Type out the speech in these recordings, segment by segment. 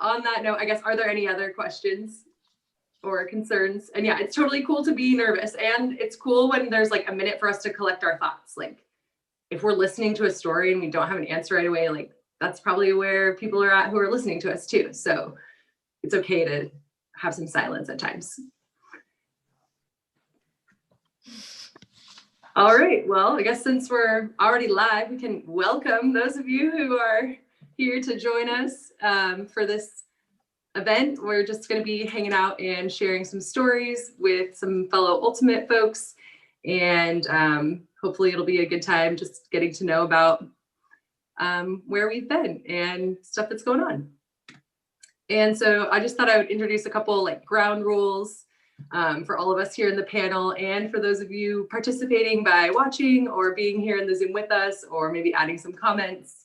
on that note, I guess, are there any other questions or concerns? And yeah, it's totally cool to be nervous, and it's cool when there's like a minute for us to collect our thoughts. Like if we're listening to a story and we don't have an answer right away, like that's probably where people are at who are listening to us too. So it's okay to have some silence at times. All right, well, I guess since we're already live, we can welcome those of you who are here to join us for this event. We're just going to be hanging out and sharing some stories with some fellow Ultimate folks, and hopefully it'll be a good time just getting to know about where we've been and stuff that's going on. And so I just thought I would introduce a couple like ground rules for all of us here in the panel, and for those of you participating by watching or being here in the Zoom with us, or maybe adding some comments.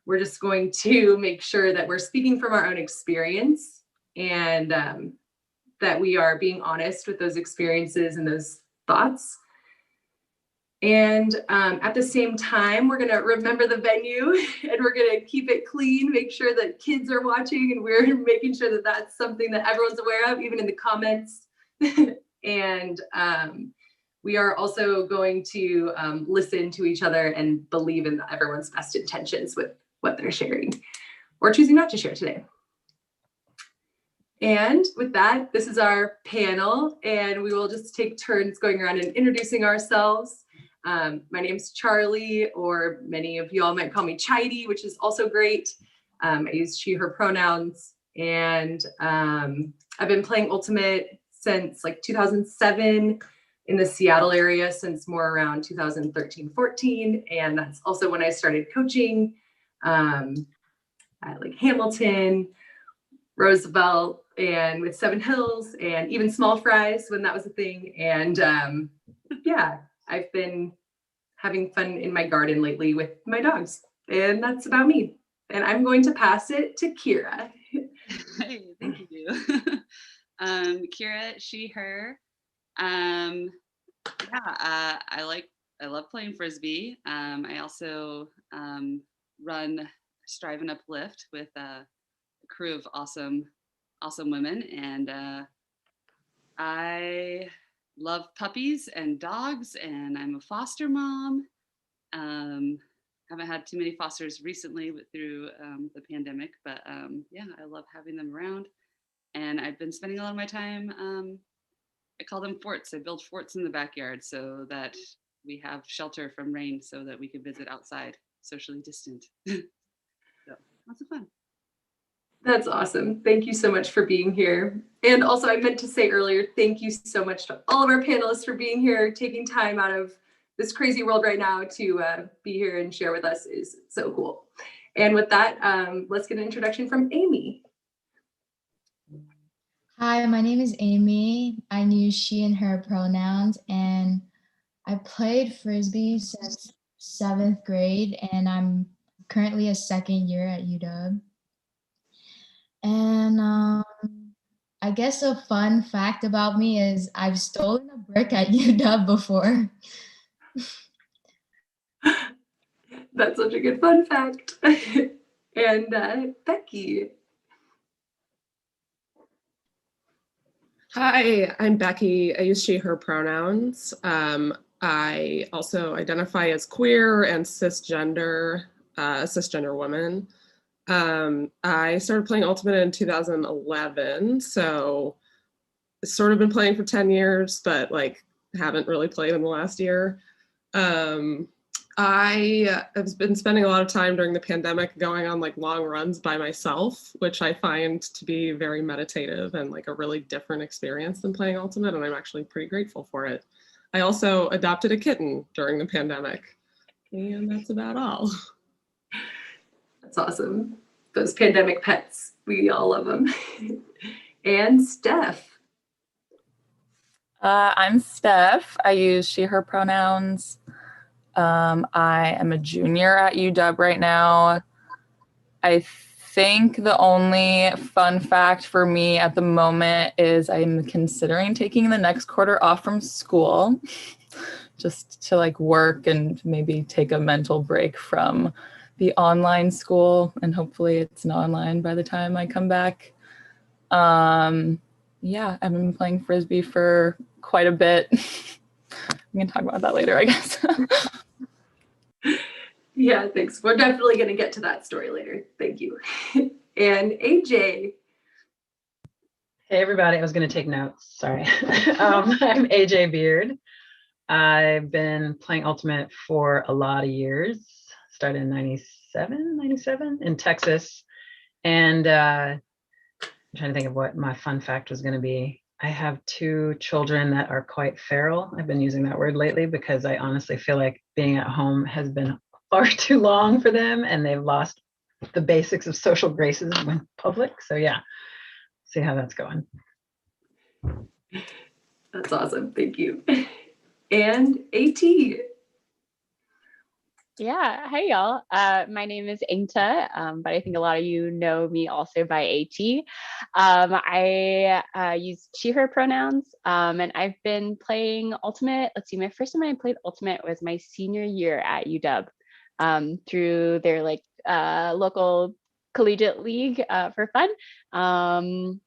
We're just going to make sure that we're speaking from our own experience, and that we are being honest with those experiences and those thoughts. And at the same time, we're gonna remember the venue, and we're gonna keep it clean, make sure that kids are watching, and we're making sure that that's something that everyone's aware of, even in the comments. And we are also going to listen to each other and believe in everyone's best intentions with what they're sharing or choosing not to share today. And with that, this is our panel, and we will just take turns going around and introducing ourselves. My name's Charlie, or many of y'all might call me Chidi, which is also great. I use she, her pronouns, and I've been playing Ultimate since like 2007 in the Seattle area, since more around 2013, 14. And that's also when I started coaching at like Hamilton, Roosevelt, and with Seven Hills, and even Small Fries when that was a thing. And yeah, I've been having fun in my garden lately with my dogs, and that's about me. And I'm going to pass it to Kira. Hey, thank you. Kira, she, her. I love playing Frisbee. I also run Strive and Uplift with a crew of awesome women, and I love puppies and dogs, and I'm a foster mom. Haven't had too many fosters recently through the pandemic, but yeah, I love having them around. And I've been spending a lot of my time, I call them forts. I build forts in the backyard so that we have shelter from rain, so that we can visit outside, socially distant. So lots of fun. That's awesome. Thank you so much for being here. And also, I meant to say earlier, thank you so much to all of our panelists for being here, taking time out of this crazy world right now to be here and share with us is so cool. And with that, let's get an introduction from Amy. Hi, my name is Amy. I use she and her pronouns, and I played Frisbee since 7th grade, and I'm currently a second year at UW. And I guess a fun fact about me is I've stolen a brick at UW before. That's such a good fun fact. And Becky. Hi, I'm Becky. I use she, her pronouns. I also identify as queer and cisgender, cisgender woman. I started playing Ultimate in 2011, so sort of been playing for 10 years, but like haven't really played in the last year. I have been spending a lot of time during the pandemic going on like long runs by myself, which I find to be very meditative and like a really different experience than playing Ultimate, and I'm actually pretty grateful for it. I also adopted a kitten during the pandemic, and that's about all. That's awesome. Those pandemic pets, we all love them. And Steph. I'm Steph. I use she, her pronouns. I am a junior at UW right now. I think the only fun fact for me at the moment is I'm considering taking the next quarter off from school just to like work and maybe take a mental break from the online school, and hopefully it's not online by the time I come back. Yeah, I've been playing Frisbee for quite a bit. We can talk about that later, I guess. Yeah, thanks. We're definitely going to get to that story later. Thank you. And AJ. Hey everybody, I was going to take notes, sorry. I'm AJ Beard. I've been playing Ultimate for a lot of years, started in 97 in Texas. And I'm trying to think of what my fun fact was going to be. I have 2 children that are quite feral. I've been using that word lately because I honestly feel like being at home has been far too long for them, and they've lost the basics of social graces when public. So yeah, see how that's going. That's awesome. Thank you. And AT. Yeah, hi y'all. My name is Ingta, but I think a lot of you know me also by AT. I use she, her pronouns, and I've been playing Ultimate. Let's see, my first time I played Ultimate was my senior year at UW through their like local collegiate league for fun.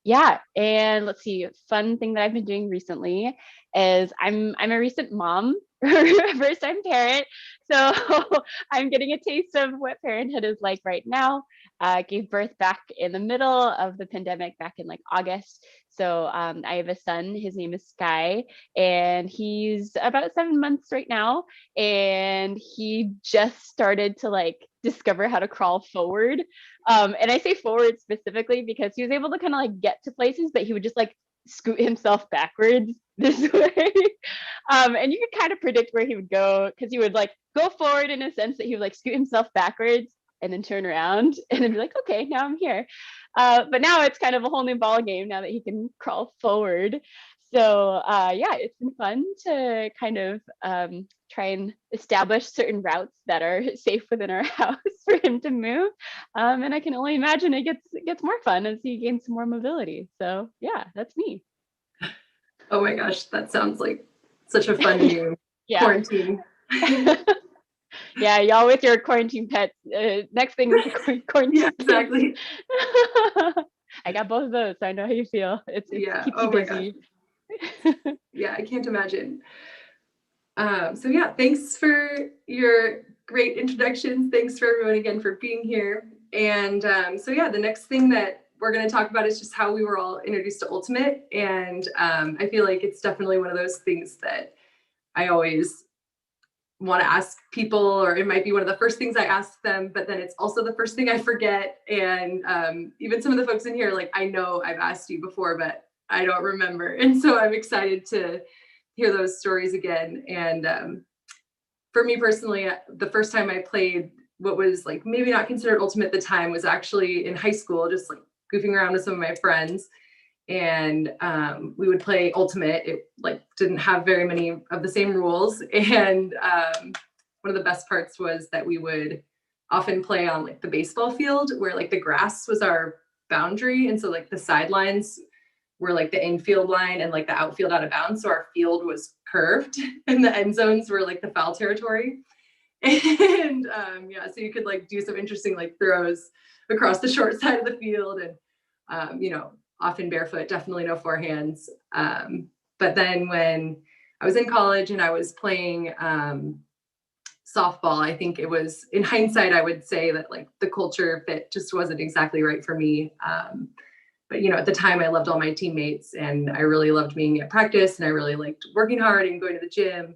Yeah, and let's see, fun thing that I've been doing recently is I'm a recent mom, first time parent. So I'm getting a taste of what parenthood is like right now. Gave birth back in the middle of the pandemic back in like August. So I have a son, his name is Sky, and he's about 7 months right now. And he just started to like discover how to crawl forward. And I say forward specifically because he was able to kind of like get to places, but he would just like scoot himself backwards this way. And you could kind of predict where he would go because he would like go forward in a sense that he would like scoot himself backwards and then turn around and then be like, okay, now I'm here. But now it's kind of a whole new ball game now that he can crawl forward. So yeah, it's been fun to kind of try and establish certain routes that are safe within our house for him to move. And I can only imagine it gets more fun as he gains some more mobility. So yeah, that's me. Oh my gosh, that sounds like such a fun new quarantine. Yeah, y'all with your quarantine pets. Next thing is quarantine. Yeah, exactly. I got both of those, so I know how you feel. It keeps you busy. Yeah, I can't imagine. So yeah, thanks for your great introductions. Thanks for everyone again for being here. And so yeah, the next thing that we're going to talk about is just how we were all introduced to Ultimate. And I feel like it's definitely one of those things that I always want to ask people, or it might be one of the first things I ask them, but then it's also the first thing I forget. And even some of the folks in here, like, I know I've asked you before, but I don't remember. And so I'm excited to hear those stories again. And for me personally, the first time I played what was like maybe not considered Ultimate at the time was actually in high school, just like goofing around with some of my friends. And we would play Ultimate. It like didn't have very many of the same rules. And one of the best parts was that we would often play on like the baseball field where like the grass was our boundary. And so like the sidelines were like the infield line and like the outfield out of bounds. So our field was curved and the end zones were like the foul territory. And yeah, so you could like do some interesting like throws across the short side of the field and, you know, often barefoot, definitely no forehands. But then when I was in college and I was playing softball, I think it was, in hindsight, I would say that like the culture fit just wasn't exactly right for me. But you know, at the time I loved all my teammates and I really loved being at practice and I really liked working hard and going to the gym.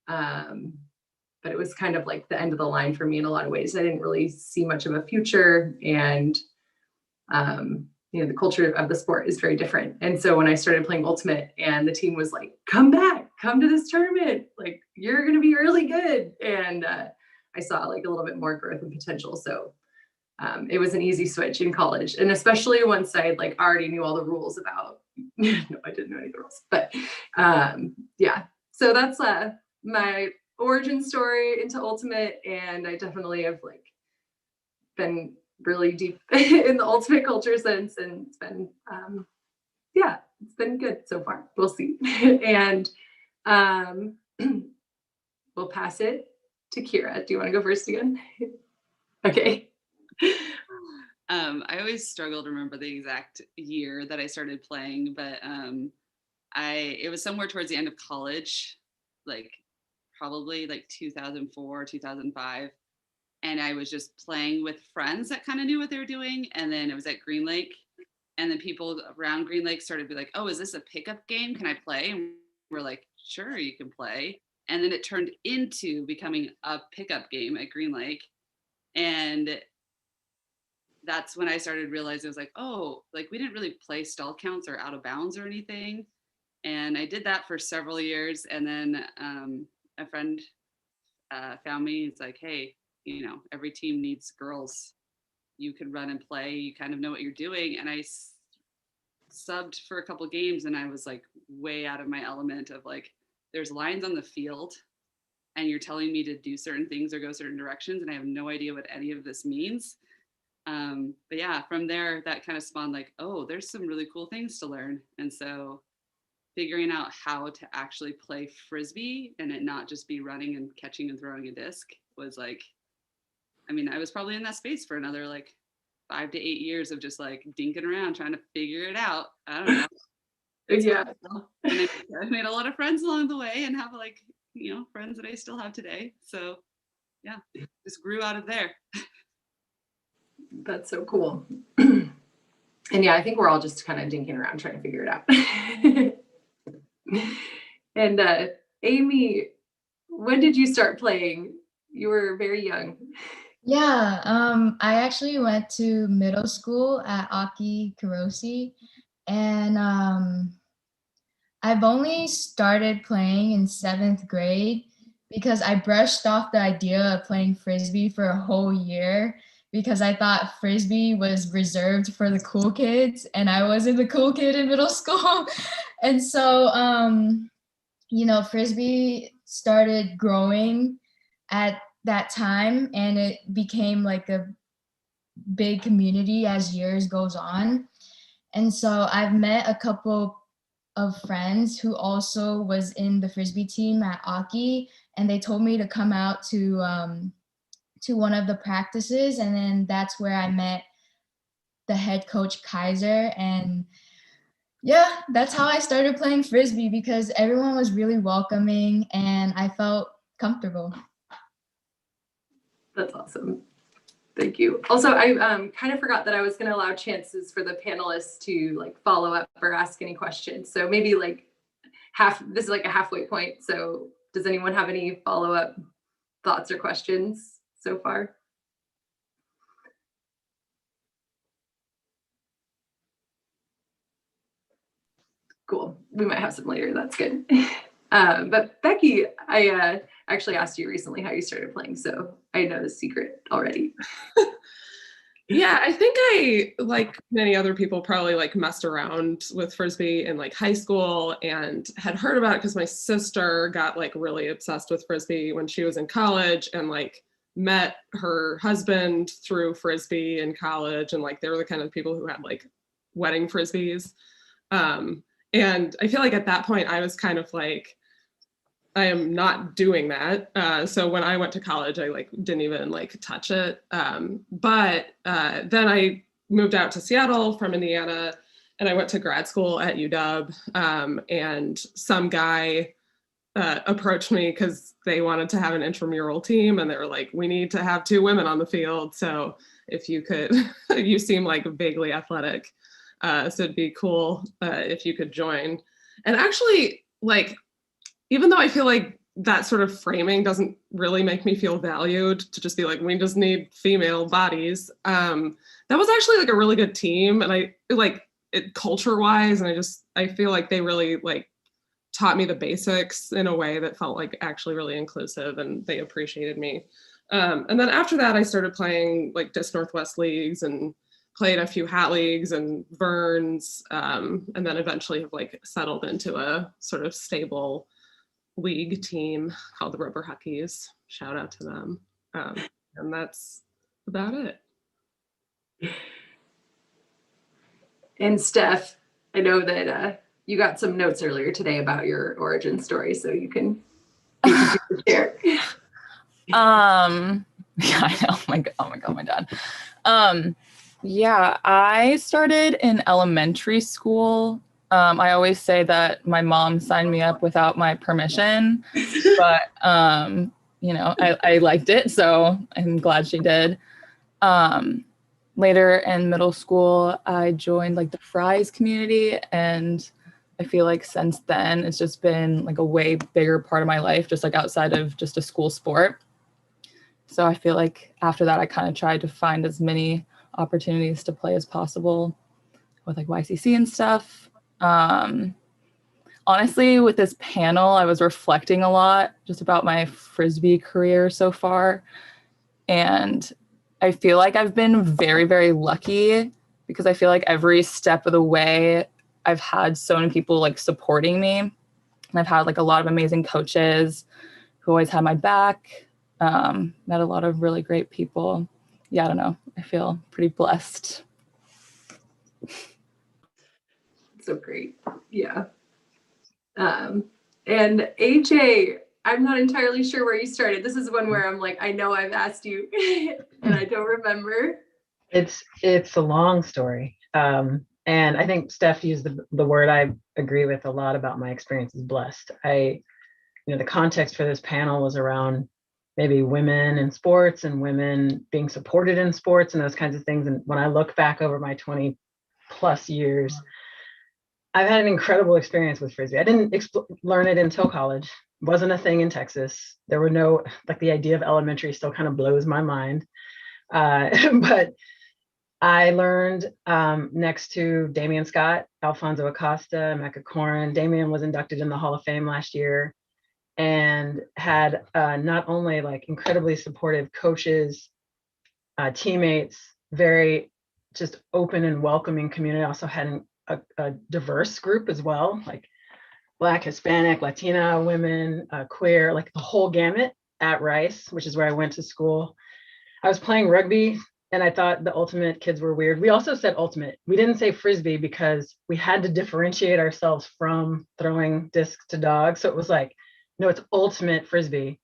But it was kind of like the end of the line for me in a lot of ways. I didn't really see much of a future, and you know, the culture of the sport is very different. And so when I started playing Ultimate and the team was like, come back, come to this tournament, like you're going to be really good. And I saw like a little bit more growth and potential. So it was an easy switch in college. And especially once I like already knew all the rules about, no, I didn't know any of the rules, but yeah. So that's my origin story into Ultimate. And I definitely have like been really deep in the Ultimate culture since, and it's been yeah, it's been good so far. We'll see. And we'll pass it to Kira. Do you want to go first again? Okay. I always struggle to remember the exact year that I started playing, but it was somewhere towards the end of college, like probably like 2004, 2005. And I was just playing with friends that kind of knew what they were doing. And then it was at Green Lake. And then people around Green Lake started to be like, oh, is this a pickup game? Can I play? And we're like, sure, you can play. And then it turned into becoming a pickup game at Green Lake. And that's when I started realizing, it was like, oh, like we didn't really play stall counts or out of bounds or anything. And I did that for several years. And then a friend found me. It's like, hey, you know, every team needs girls. You can run and play. You kind of know what you're doing. And I subbed for a couple games, and I was like way out of my element of like, there's lines on the field and you're telling me to do certain things or go certain directions, and I have no idea what any of this means. But yeah, from there, that kind of spawned like, oh, there's some really cool things to learn. And so figuring out how to actually play Frisbee and it not just be running and catching and throwing a disc was like, I mean, I was probably in that space for another like 5 to 8 years of just like dinking around trying to figure it out. I don't know. Yeah. And I made a lot of friends along the way and have like, you know, friends that I still have today. So yeah, just grew out of there. That's so cool. And yeah, I think we're all just kind of dinking around trying to figure it out. And Amy, when did you start playing? You were very young. Yeah, I actually went to middle school at Aki Kurosi, and I've only started playing in 7th grade because I brushed off the idea of playing Frisbee for a whole year because I thought Frisbee was reserved for the cool kids, and I wasn't the cool kid in middle school. And so, you know, Frisbee started growing at that time, and it became like a big community as years goes on. And so I've met a couple of friends who also was in the Frisbee team at Aki, and they told me to come out to one of the practices, and then that's where I met the head coach Kaiser. And yeah, that's how I started playing Frisbee, because everyone was really welcoming and I felt comfortable. That's awesome. Thank you. Also, I kind of forgot that I was going to allow chances for the panelists to like follow up or ask any questions. So maybe like this is like a halfway point. So does anyone have any follow-up thoughts or questions so far? Cool. We might have some later. That's good. But Becky, I actually asked you recently how you started playing, so I know the secret already. Yeah, I think I, like many other people, probably like messed around with Frisbee in like high school and had heard about it because my sister got like really obsessed with Frisbee when she was in college, and like met her husband through Frisbee in college, and like they were the kind of people who had like wedding Frisbees. And I feel like at that point I was kind of like, I am not doing that. So when I went to college, I like didn't even like touch it. But then I moved out to Seattle from Indiana, and I went to grad school at UW. And some guy approached me because they wanted to have an intramural team, and they were like, we need to have 2 women on the field. So if you could, you seem like vaguely athletic. So it'd be cool if you could join. And actually, like, even though I feel like that sort of framing doesn't really make me feel valued, to just be like, we just need female bodies. That was actually like a really good team. And I like it culture wise. And I feel like they really like taught me the basics in a way that felt like actually really inclusive, and they appreciated me. And then after that, I started playing like Disc Northwest leagues and played a few hat leagues and Verns, and then eventually have like settled into a sort of stable league team called the Rubber Huckies. Shout out to them. And that's about it. And Steph, I know that you got some notes earlier today about your origin story, so you can share. Yeah, I know. My dad. Yeah, I started in elementary school. I always say that my mom signed me up without my permission, but I liked it, so I'm glad she did. Later in middle school, I joined like the Fries community, and I feel like since then it's just been like a way bigger part of my life, just like outside of just a school sport. So I feel like after that, I kind of tried to find as many opportunities to play as possible with like YCC and stuff. Honestly, with this panel, I was reflecting a lot just about my Frisbee career so far. And I feel like I've been very, very lucky because I feel like every step of the way, I've had so many people like supporting me. And I've had like a lot of amazing coaches who always had my back. Met a lot of really great people. Yeah, I don't know. I feel pretty blessed. So great. Yeah. And AJ, I'm not entirely sure where you started. This is one where I'm like, I know I've asked you and I don't remember. It's a long story. And I think Steph used the word I agree with a lot about my experience is blessed. The context for this panel was around maybe women in sports and women being supported in sports and those kinds of things. And when I look back over my 20 plus years, I've had an incredible experience with Frisbee. I didn't learn it until college. It wasn't a thing in Texas. There were no, like the idea of elementary still kind of blows my mind. But I learned next to Damian Scott, Alfonso Acosta, Mecca Corin. Damian was inducted in the Hall of Fame last year and had not only like incredibly supportive coaches, teammates, very just open and welcoming community. Also had a diverse group as well, like Black, Hispanic, Latina women, queer, like the whole gamut at Rice, which is where I went to school. I was playing rugby and I thought the ultimate kids were weird. We also said ultimate. We didn't say Frisbee because we had to differentiate ourselves from throwing discs to dogs. So it was like, no, it's ultimate Frisbee.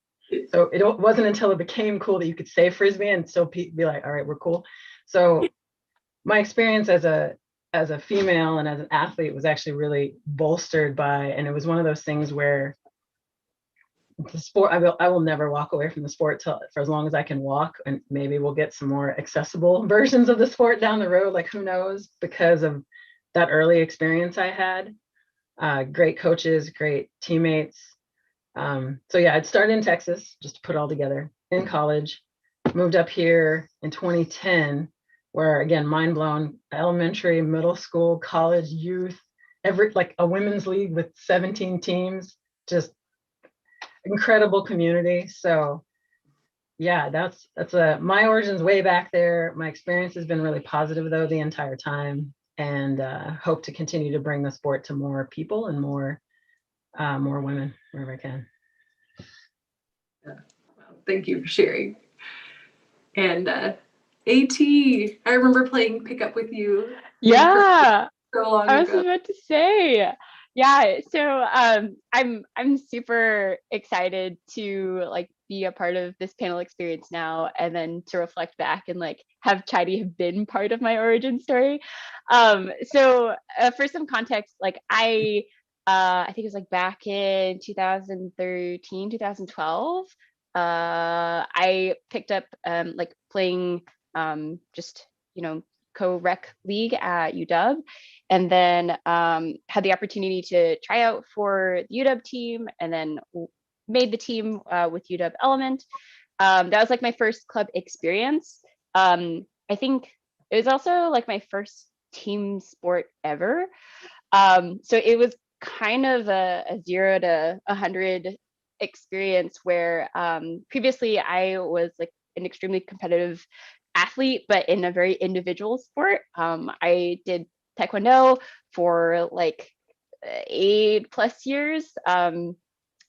So it wasn't until it became cool that you could say Frisbee and still be like, all right, we're cool. So my experience as a female and as an athlete was actually really bolstered by, and it was one of those things where the sport, I will never walk away from the sport for as long as I can walk, and maybe we'll get some more accessible versions of the sport down the road, like who knows, because of that early experience I had. Great coaches, great teammates. So yeah, I'd started in Texas, just to put it all together, in college, moved up here in 2010, where again, mind blown, elementary, middle school, college, youth, like a women's league with 17 teams, just incredible community. So yeah, that's my origins way back there. My experience has been really positive though the entire time, and hope to continue to bring the sport to more people and more women wherever I can. Well, thank you for sharing. And AT, I remember playing pickup with you. Yeah, So long I was ago. about to say. Yeah, so I'm super excited to like be a part of this panel experience now, and then to reflect back and like have Chidi have been part of my origin story. So for some context, like I think it was like back in 2013, 2012. I picked up like playing just co-rec league at UW, and then had the opportunity to try out for the UW team, and then made the team with UW Element. That was like my first club experience. I think it was also like my first team sport ever. So it was kind of a 0 to 100 experience where previously I was like an extremely competitive athlete, but in a very individual sport. I did Taekwondo for like 8+ years. And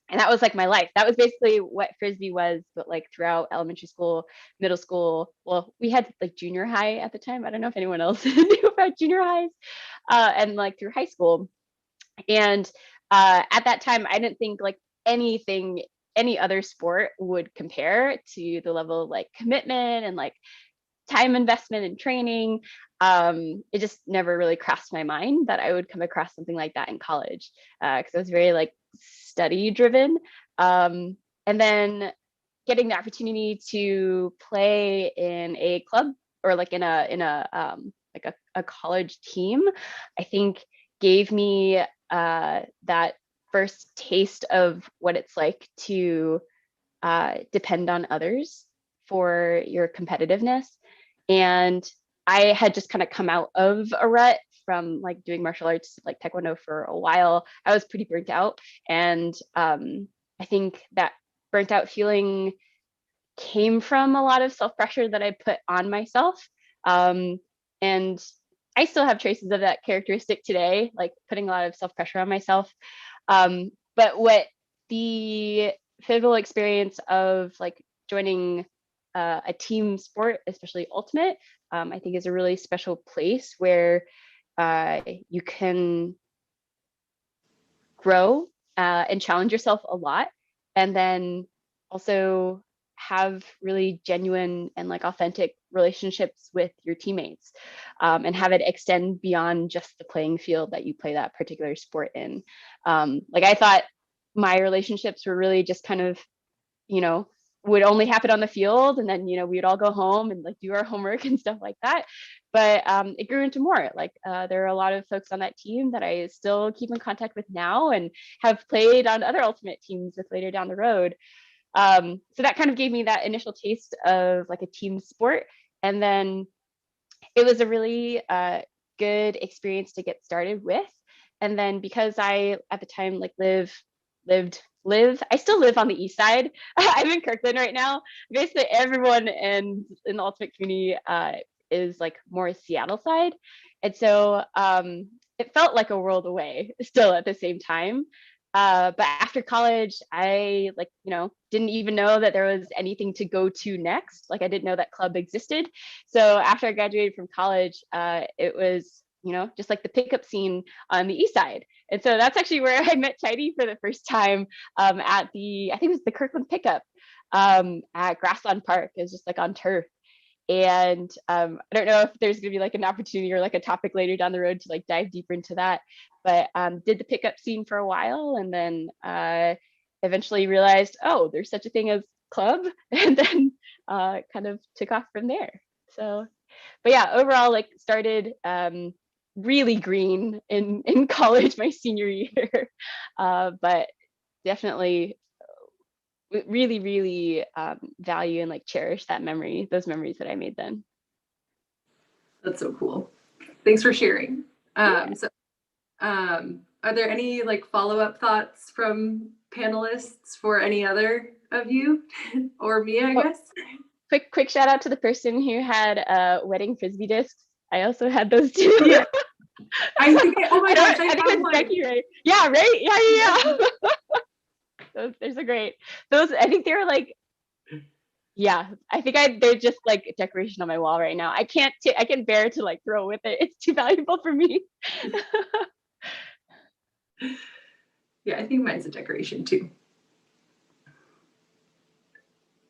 that was like my life. That was basically what Frisbee was, but like throughout elementary school, middle school. Well, we had like junior high at the time. I don't know if anyone else knew about junior highs, and like through high school. And at that time, I didn't think like anything any other sport would compare to the level of like commitment and like time investment and training. It just never really crossed my mind that I would come across something like that in college, because I was very like study driven. And then getting the opportunity to play in a club or like in a college team, I think gave me that first taste of what it's like to depend on others for your competitiveness. And I had just kind of come out of a rut from like doing martial arts, like Taekwondo for a while. I was pretty burnt out. And I think that burnt out feeling came from a lot of self-pressure that I put on myself. And I still have traces of that characteristic today, like putting a lot of self-pressure on myself. But what the pivotal experience of like joining a team sport, especially ultimate, I think is a really special place where you can grow and challenge yourself a lot, and then also have really genuine and like authentic relationships with your teammates, and have it extend beyond just the playing field that you play that particular sport in. Like I thought my relationships were really just kind of, you know, would only happen on the field, and then, you know, we would all go home and like do our homework and stuff like that. But it grew into more. Like there are a lot of folks on that team that I still keep in contact with now and have played on other ultimate teams with later down the road. So that kind of gave me that initial taste of like a team sport. And then it was a really good experience to get started with. And then because I, at the time, like I still live on the east side. I'm in Kirkland right now. Basically everyone in the ultimate community is like more Seattle side. And so it felt like a world away still at the same time. But after college, I like, you know, didn't even know that there was anything to go to next. Like I didn't know that club existed. So after I graduated from college, it was, you know, just like the pickup scene on the east side. And so that's actually where I met Chidi for the first time, at the, I think it was the Kirkland pickup at Grassland Park. It was just like on turf. And I don't know if there's gonna be like an opportunity or like a topic later down the road to like dive deeper into that, but did the pickup scene for a while, and then eventually realized, oh, there's such a thing as club, and then kind of took off from there. So, but yeah, overall, like started really green in college my senior year, but definitely really value and like cherish those memories that I made then. That's so cool. Thanks for sharing. Yeah. So are there any like follow-up thoughts from panelists for any other of you or me, I guess? Quick shout out to the person who had wedding Frisbee discs. I also had those too. Yeah. I think, oh my gosh, I think it was Becky, right? Yeah, right? Yeah. Those are great. Those, I think they were like, yeah, I think they're just like decoration on my wall right now. I can't bear to like throw with it. It's too valuable for me. Yeah, I think mine's a decoration too.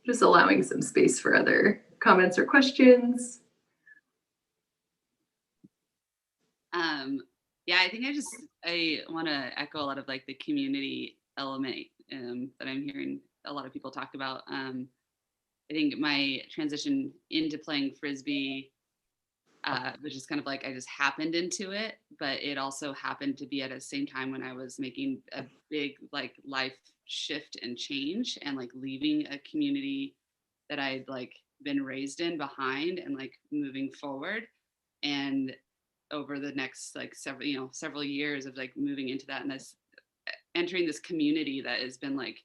Just allowing some space for other comments or questions. Yeah, I think I want to echo a lot of like the community element that I'm hearing a lot of people talk about. I think my transition into playing Frisbee, which is kind of like I just happened into it, but it also happened to be at the same time when I was making a big like life shift and change, and like leaving a community that I'd like been raised in behind and like moving forward. And over the next like several years of like moving into that and this entering this community that has been like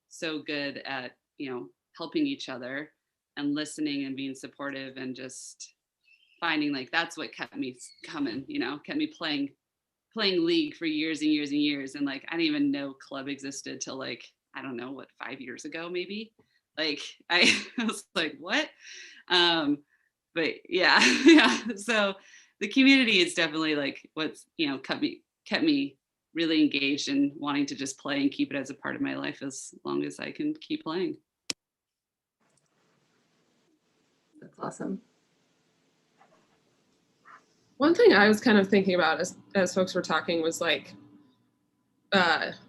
so good at, you know, helping each other and listening and being supportive, and just finding like that's what kept me coming, you know, kept me playing league for years and years and years. And like I didn't even know club existed till like, I don't know, what, 5 years ago maybe. Like I was like, what? But yeah. So the community is definitely like what's, you know, kept me really engaged in wanting to just play and keep it as a part of my life as long as I can keep playing. That's awesome. One thing I was kind of thinking about as folks were talking was like,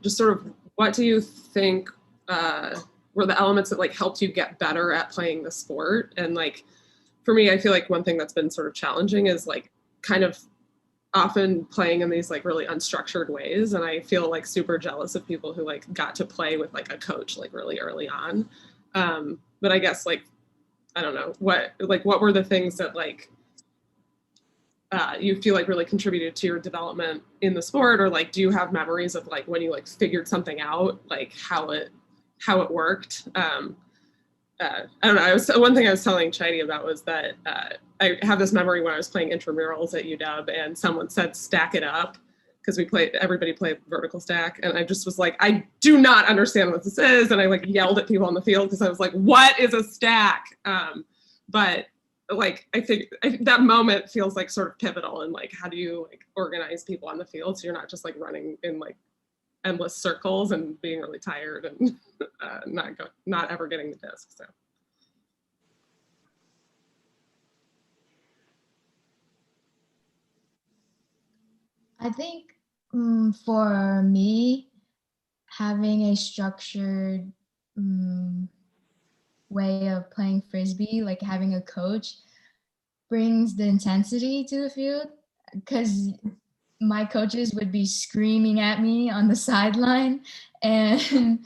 just sort of, what do you think were the elements that like helped you get better at playing the sport? And like, for me, I feel like one thing that's been sort of challenging is like kind of often playing in these like really unstructured ways. And I feel like super jealous of people who like got to play with like a coach like really early on. But I guess like, I don't know, what were the things that like you feel like really contributed to your development in the sport? Or like, do you have memories of like when you like figured something out, like how it worked? I don't know. One thing I was telling Chidi about was that I have this memory when I was playing intramurals at UW, and someone said stack it up, because everybody played vertical stack, and I just was like, I do not understand what this is, and I like yelled at people on the field because I was like, what is a stack? But like I think that moment feels like sort of pivotal, and like how do you like organize people on the field so you're not just like running in like endless circles and being really tired and not ever getting the disc. So I think for me, having a structured way of playing Frisbee, like having a coach, brings the intensity to the field, because my coaches would be screaming at me on the sideline, and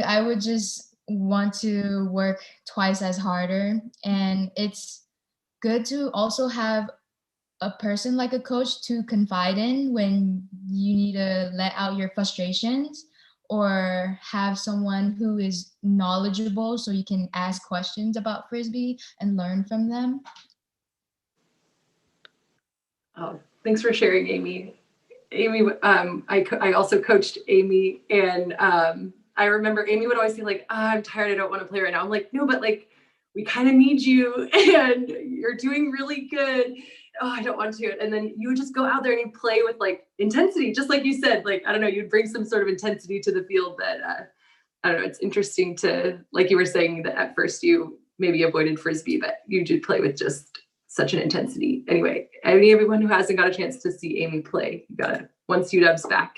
I would just want to work twice as harder. And it's good to also have a person like a coach to confide in when you need to let out your frustrations, or have someone who is knowledgeable so you can ask questions about Frisbee and learn from them. Oh, thanks for sharing, Amy. Amy, I also coached Amy, and I remember Amy would always say like, I'm tired, I don't want to play right now. I'm like, no, but like, we kind of need you, and you're doing really good. Oh, I don't want to. And then you would just go out there and you play with like intensity, just like you said, like, I don't know, you'd bring some sort of intensity to the field that, I don't know, it's interesting to, like you were saying, that at first you maybe avoided Frisbee, but you did play with just such an intensity. Anyway, everyone who hasn't got a chance to see Amy play, you gotta, once UW's back,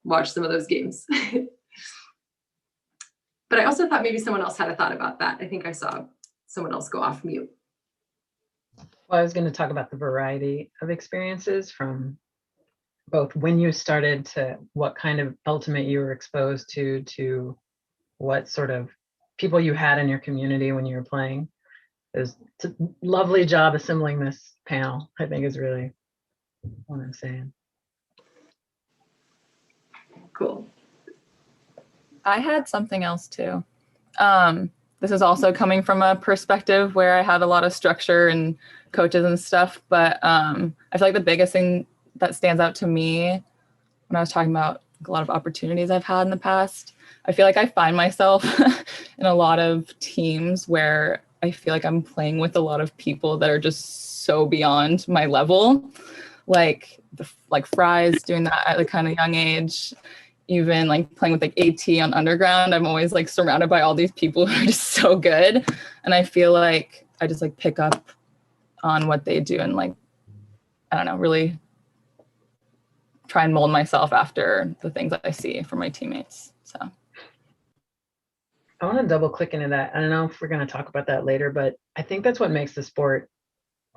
watch some of those games. But I also thought maybe someone else had a thought about that. I think I saw someone else go off mute. Well, I was going to talk about the variety of experiences, from both when you started to what kind of ultimate you were exposed to what sort of people you had in your community when you were playing. It's a lovely job assembling this panel, I think, is really what I'm saying. Cool. I had something else too. This is also coming from a perspective where I had a lot of structure and coaches and stuff, but I feel like the biggest thing that stands out to me when I was talking about a lot of opportunities I've had in the past, I feel like I find myself in a lot of teams where I feel like I'm playing with a lot of people that are just so beyond my level, like Fry's doing that at a kind of young age. Even like playing with like AT on underground, I'm always like surrounded by all these people who are just so good. And I feel like I just like pick up on what they do and like, I don't know, really try and mold myself after the things that I see from my teammates. So I want to double click into that. I don't know if we're going to talk about that later, but I think that's what makes the sport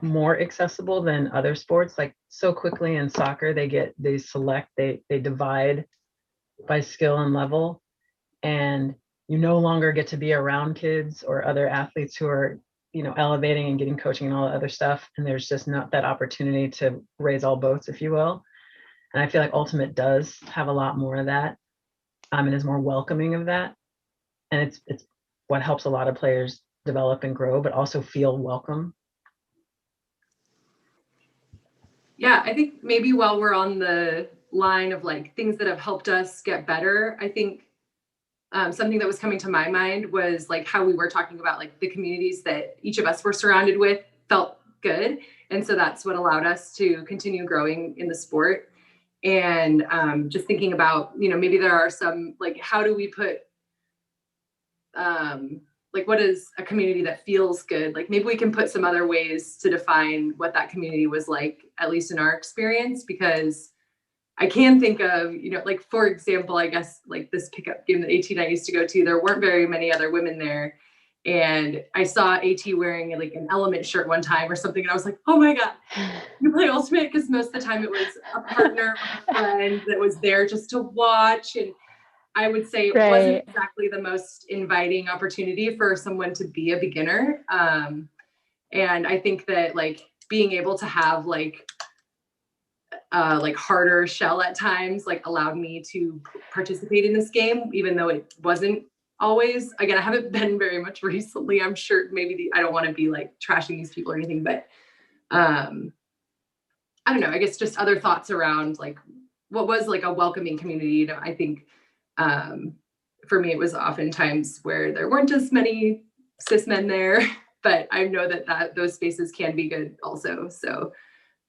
more accessible than other sports. Like so quickly in soccer, they divide by skill and level, and you no longer get to be around kids or other athletes who are, elevating and getting coaching and all the other stuff, and there's just not that opportunity to raise all boats, if you will. And I feel like Ultimate does have a lot more of that, and is more welcoming of that, and it's what helps a lot of players develop and grow, but also feel welcome. Yeah, I think maybe while we're on the line of like things that have helped us get better, I think something that was coming to my mind was like how we were talking about like the communities that each of us were surrounded with felt good. And so that's what allowed us to continue growing in the sport. And just thinking about, you know, maybe there are some, like, how do we put, like, what is a community that feels good? Like, maybe we can put some other ways to define what that community was like, at least in our experience, because I can think of, you know, like, for example, I guess, like, this pickup game that AT and I used to go to, there weren't very many other women there. And I saw AT wearing like an Element shirt one time or something. And I was like, oh my God, you play Ultimate? Because most of the time it was a partner or a friend that was there just to watch. And I would say it wasn't exactly the most inviting opportunity for someone to be a beginner. And I think that, like, being able to have like harder shell at times, like, allowed me to participate in this game, even though it wasn't always. Again, I haven't been very much recently. I'm sure maybe I don't want to be like trashing these people or anything, but I don't know. I guess just other thoughts around like what was like a welcoming community. You know, I think for me, it was oftentimes where there weren't as many cis men there, but I know that those spaces can be good also. So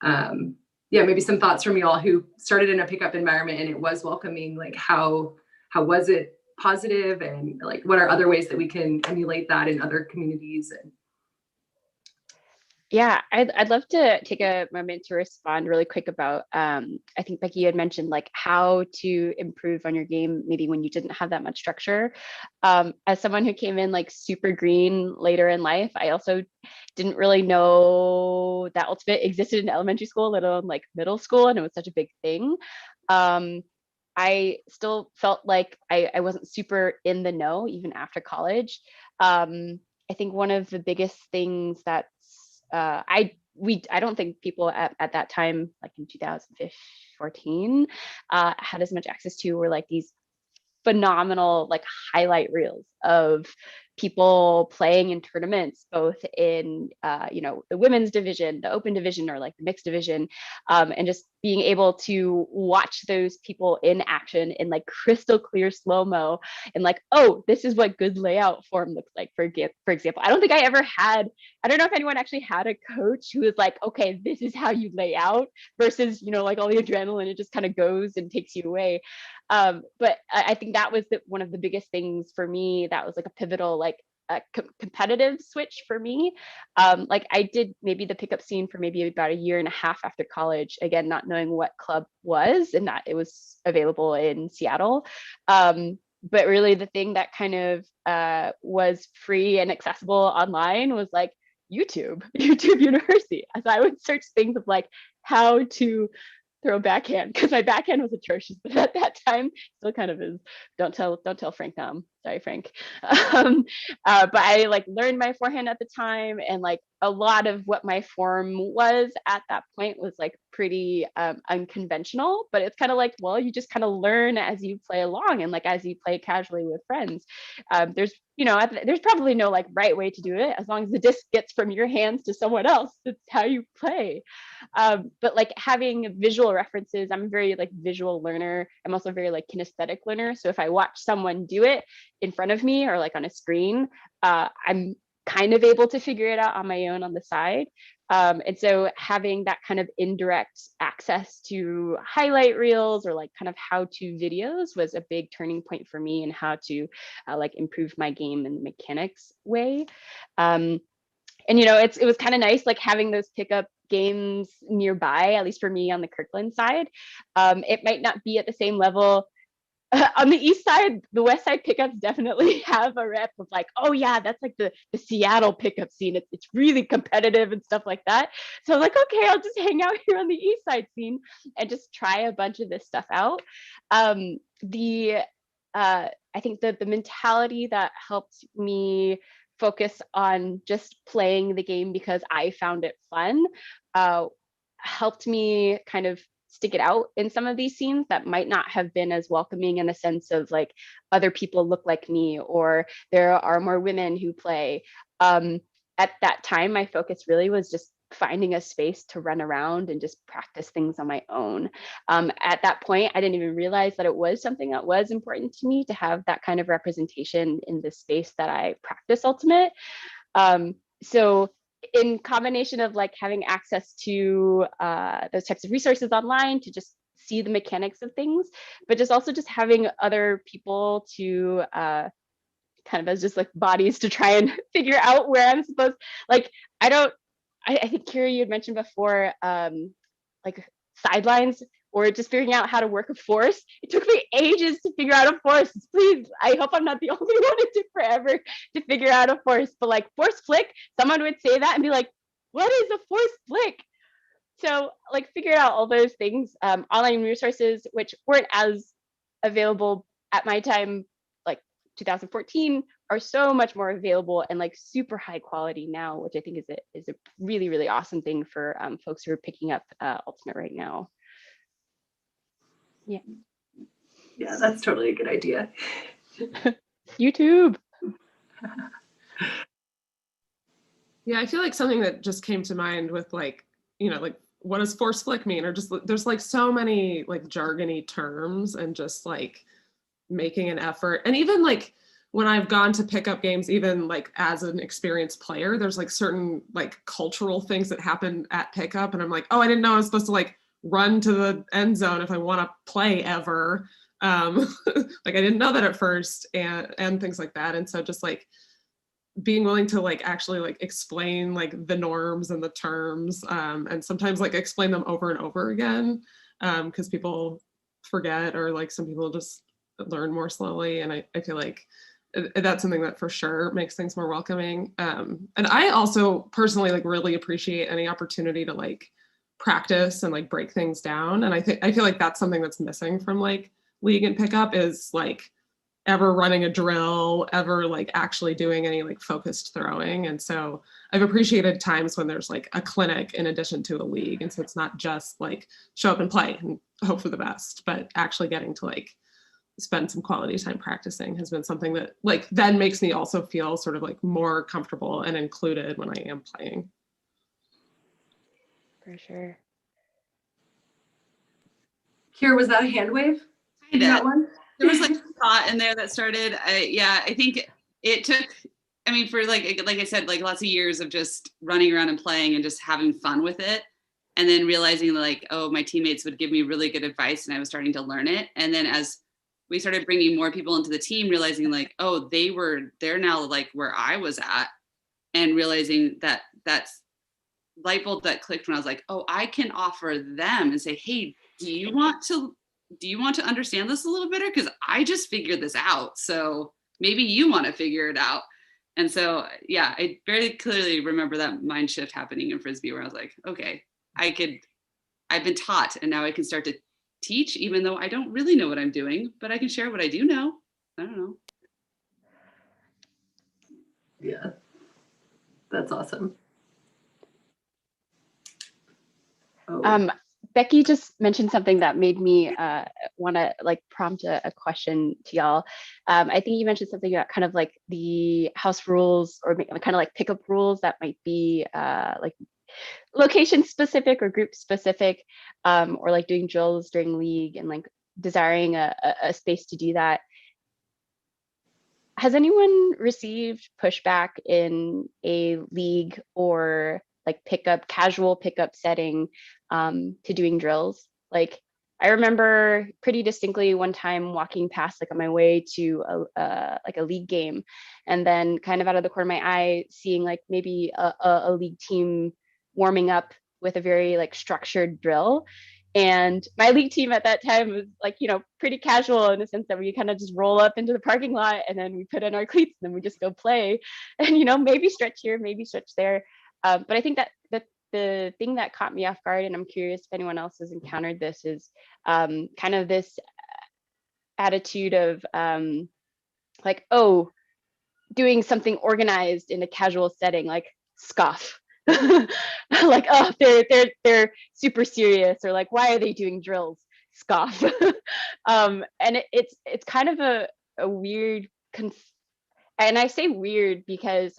yeah, maybe some thoughts from you all who started in a pickup environment and it was welcoming. Like, how was it positive, and like what are other ways that we can emulate that in other communities? And yeah, I'd love to take a moment to respond really quick about, I think Becky had mentioned like how to improve on your game, maybe when you didn't have that much structure. As someone who came in like super green later in life, I also didn't really know that Ultimate existed in elementary school, let alone like middle school, and it was such a big thing. I still felt like I wasn't super in the know even after college. I think one of the biggest things that's I don't think people at that time, like in 2014, had as much access to were like these phenomenal like highlight reels of people playing in tournaments, both in you know, the women's division, the open division, or like the mixed division, and just being able to watch those people in action in like crystal clear slow-mo, and like, oh, this is what good layout form looks like. For example, I don't think I ever had, I don't know if anyone actually had a coach who was like, okay, this is how you lay out, versus, you know, like all the adrenaline, it just kind of goes and takes you away. But I think that was one of the biggest things for me. That was like a pivotal, like a competitive switch for me. Like I did maybe the pickup scene for maybe about a year and a half after college, again, not knowing what club was and that it was available in Seattle. But really the thing that kind of was free and accessible online was like YouTube University. As I would search things of like how to throw backhand, because my backhand was atrocious, but at that time still kind of is. Don't tell Frank sorry, Frank. But I like learned my forehand at the time, and like a lot of what my form was at that point was like pretty unconventional, but it's kind of like, well, you just kind of learn as you play along, and like as you play casually with friends. There's, you know, there's probably no like right way to do it. As long as the disc gets from your hands to someone else, it's how you play. But like having visual references, I'm a very like visual learner. I'm also a very like kinesthetic learner. So if I watch someone do it in front of me or like on a screen, I'm kind of able to figure it out on my own on the side. And so having that kind of indirect access to highlight reels or like kind of how-to videos was a big turning point for me in how to like improve my game in the mechanics way. And you know, it was kind of nice like having those pickup games nearby, at least for me on the Kirkland side. It might not be at the same level. On the east side, the west side pickups definitely have a rep of like, oh yeah, that's like the Seattle pickup scene. It's really competitive and stuff like that. So I was like, okay, I'll just hang out here on the east side scene and just try a bunch of this stuff out. I think that the mentality that helped me focus on just playing the game because I found it fun helped me kind of stick it out in some of these scenes that might not have been as welcoming, in a sense of like other people look like me or there are more women who play. At that time, my focus really was just finding a space to run around and just practice things on my own. At that point, I didn't even realize that it was something that was important to me to have that kind of representation in the space that I practice Ultimate. So in combination of like having access to those types of resources online to just see the mechanics of things, but just also just having other people to kind of as just like bodies to try and figure out where I'm supposed, like, I think Kira, you had mentioned before, like sidelines or just figuring out how to work a force. It took me ages to figure out a force. Please, I hope I'm not the only one. It took forever to figure out a force, but like force flick, someone would say that and be like, what is a force flick? So like figuring out all those things, online resources, which weren't as available at my time, like 2014, are so much more available and like super high quality now, which I think is a really, really awesome thing for folks who are picking up Ultimate right now. Yeah. Yeah, that's totally a good idea. YouTube. Yeah, I feel like something that just came to mind with like, you know, like what does force flick mean? Or just there's like so many like jargony terms and just like making an effort. And even like when I've gone to pick up games, even like as an experienced player, there's like certain like cultural things that happen at pickup. And I'm like, oh, I didn't know I was supposed to like run to the end zone if I want to play ever. Like I didn't know that at first and things like that. And so just like being willing to like actually like explain like the norms and the terms and sometimes like explain them over and over again because people forget or like some people just learn more slowly. And I feel like that's something that for sure makes things more welcoming. And I also personally like really appreciate any opportunity to like practice and like break things down. And I feel like that's something that's missing from like League and pickup is like ever running a drill, ever like actually doing any like focused throwing. And so I've appreciated times when there's like a clinic in addition to a league. And so it's not just like show up and play and hope for the best, but actually getting to like spend some quality time practicing has been something that like then makes me also feel sort of like more comfortable and included when I am playing. For sure. Kira, was that a hand wave? That one? There was like a thought in there that started. I think it took, I mean, for like I said, like lots of years of just running around and playing and just having fun with it. And then realizing like, oh, my teammates would give me really good advice and I was starting to learn it. And then as we started bringing more people into the team, realizing like, oh, they're now like where I was at, and realizing that that's light bulb that clicked when I was like, oh, I can offer them and say, hey, do you want to understand this a little better? Because I just figured this out. So maybe you want to figure it out. And so, yeah, I very clearly remember that mind shift happening in Frisbee where I was like, okay, I've been taught and now I can start to teach, even though I don't really know what I'm doing, but I can share what I do know. I don't know. Yeah, that's awesome. Oh. Becky just mentioned something that made me want to like prompt a question to y'all. I think you mentioned something about kind of like the house rules or kind of like pickup rules that might be like location specific or group specific, or like doing drills during league and like desiring a space to do that. Has anyone received pushback in a league or like casual pickup setting to doing drills? Like I remember pretty distinctly one time walking past like on my way to like a league game, and then kind of out of the corner of my eye seeing like maybe a league team warming up with a very like structured drill. And my league team at that time was like, you know, pretty casual in the sense that we kind of just roll up into the parking lot and then we put on our cleats and then we just go play and, you know, maybe stretch here, maybe stretch there. But I think that the thing that caught me off guard, and I'm curious if anyone else has encountered this, is kind of this attitude of like, oh, doing something organized in a casual setting, like scoff. Like, oh, they're super serious, or like, why are they doing drills? Scoff. And it's kind of a weird and I say weird because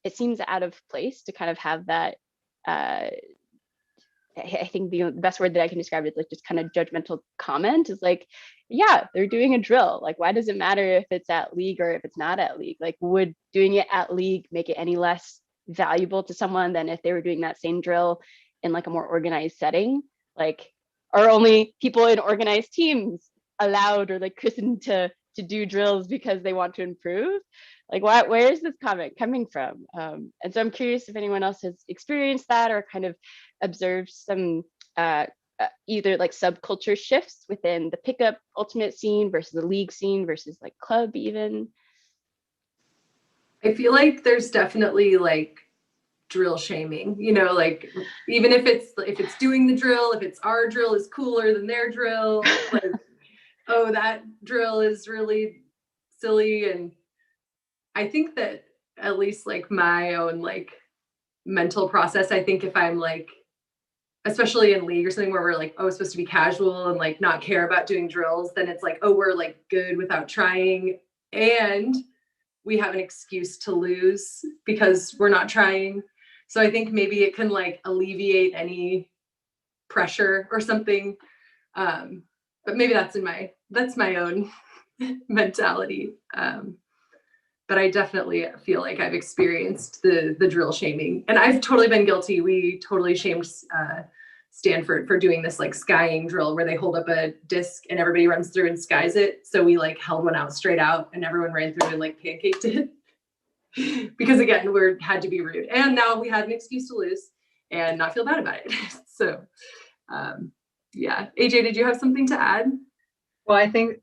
it seems out of place to kind of have that. I think the best word that I can describe it is like just kind of judgmental comment is like, yeah, they're doing a drill. Like, why does it matter if it's at league or if it's not at league? Like, would doing it at league make it any less valuable to someone than if they were doing that same drill in like a more organized setting? Like, are only people in organized teams allowed or like christened to do drills because they want to improve? Like, where is this comment coming from? And so I'm curious if anyone else has experienced that or kind of observed some either like subculture shifts within the pickup ultimate scene versus the league scene versus like club even. I feel like there's definitely like drill shaming, you know, like even if it's doing the drill, if it's our drill is cooler than their drill, like, oh, that drill is really silly. And I think that at least like my own like mental process, I think if I'm like, especially in league or something where we're like, oh, it's supposed to be casual and like not care about doing drills, then it's like, oh, we're like good without trying. And we have an excuse to lose because we're not trying. So I think maybe it can like alleviate any pressure or something. But maybe that's my own mentality. But I definitely feel like I've experienced the drill shaming, and I've totally been guilty. We totally shamed Stanford for doing this like skying drill where they hold up a disc and everybody runs through and skies it. So we like held one out straight out and everyone ran through and like pancaked it. Because again, we had to be rude. And now we had an excuse to lose and not feel bad about it. So yeah. AJ, did you have something to add? Well, I think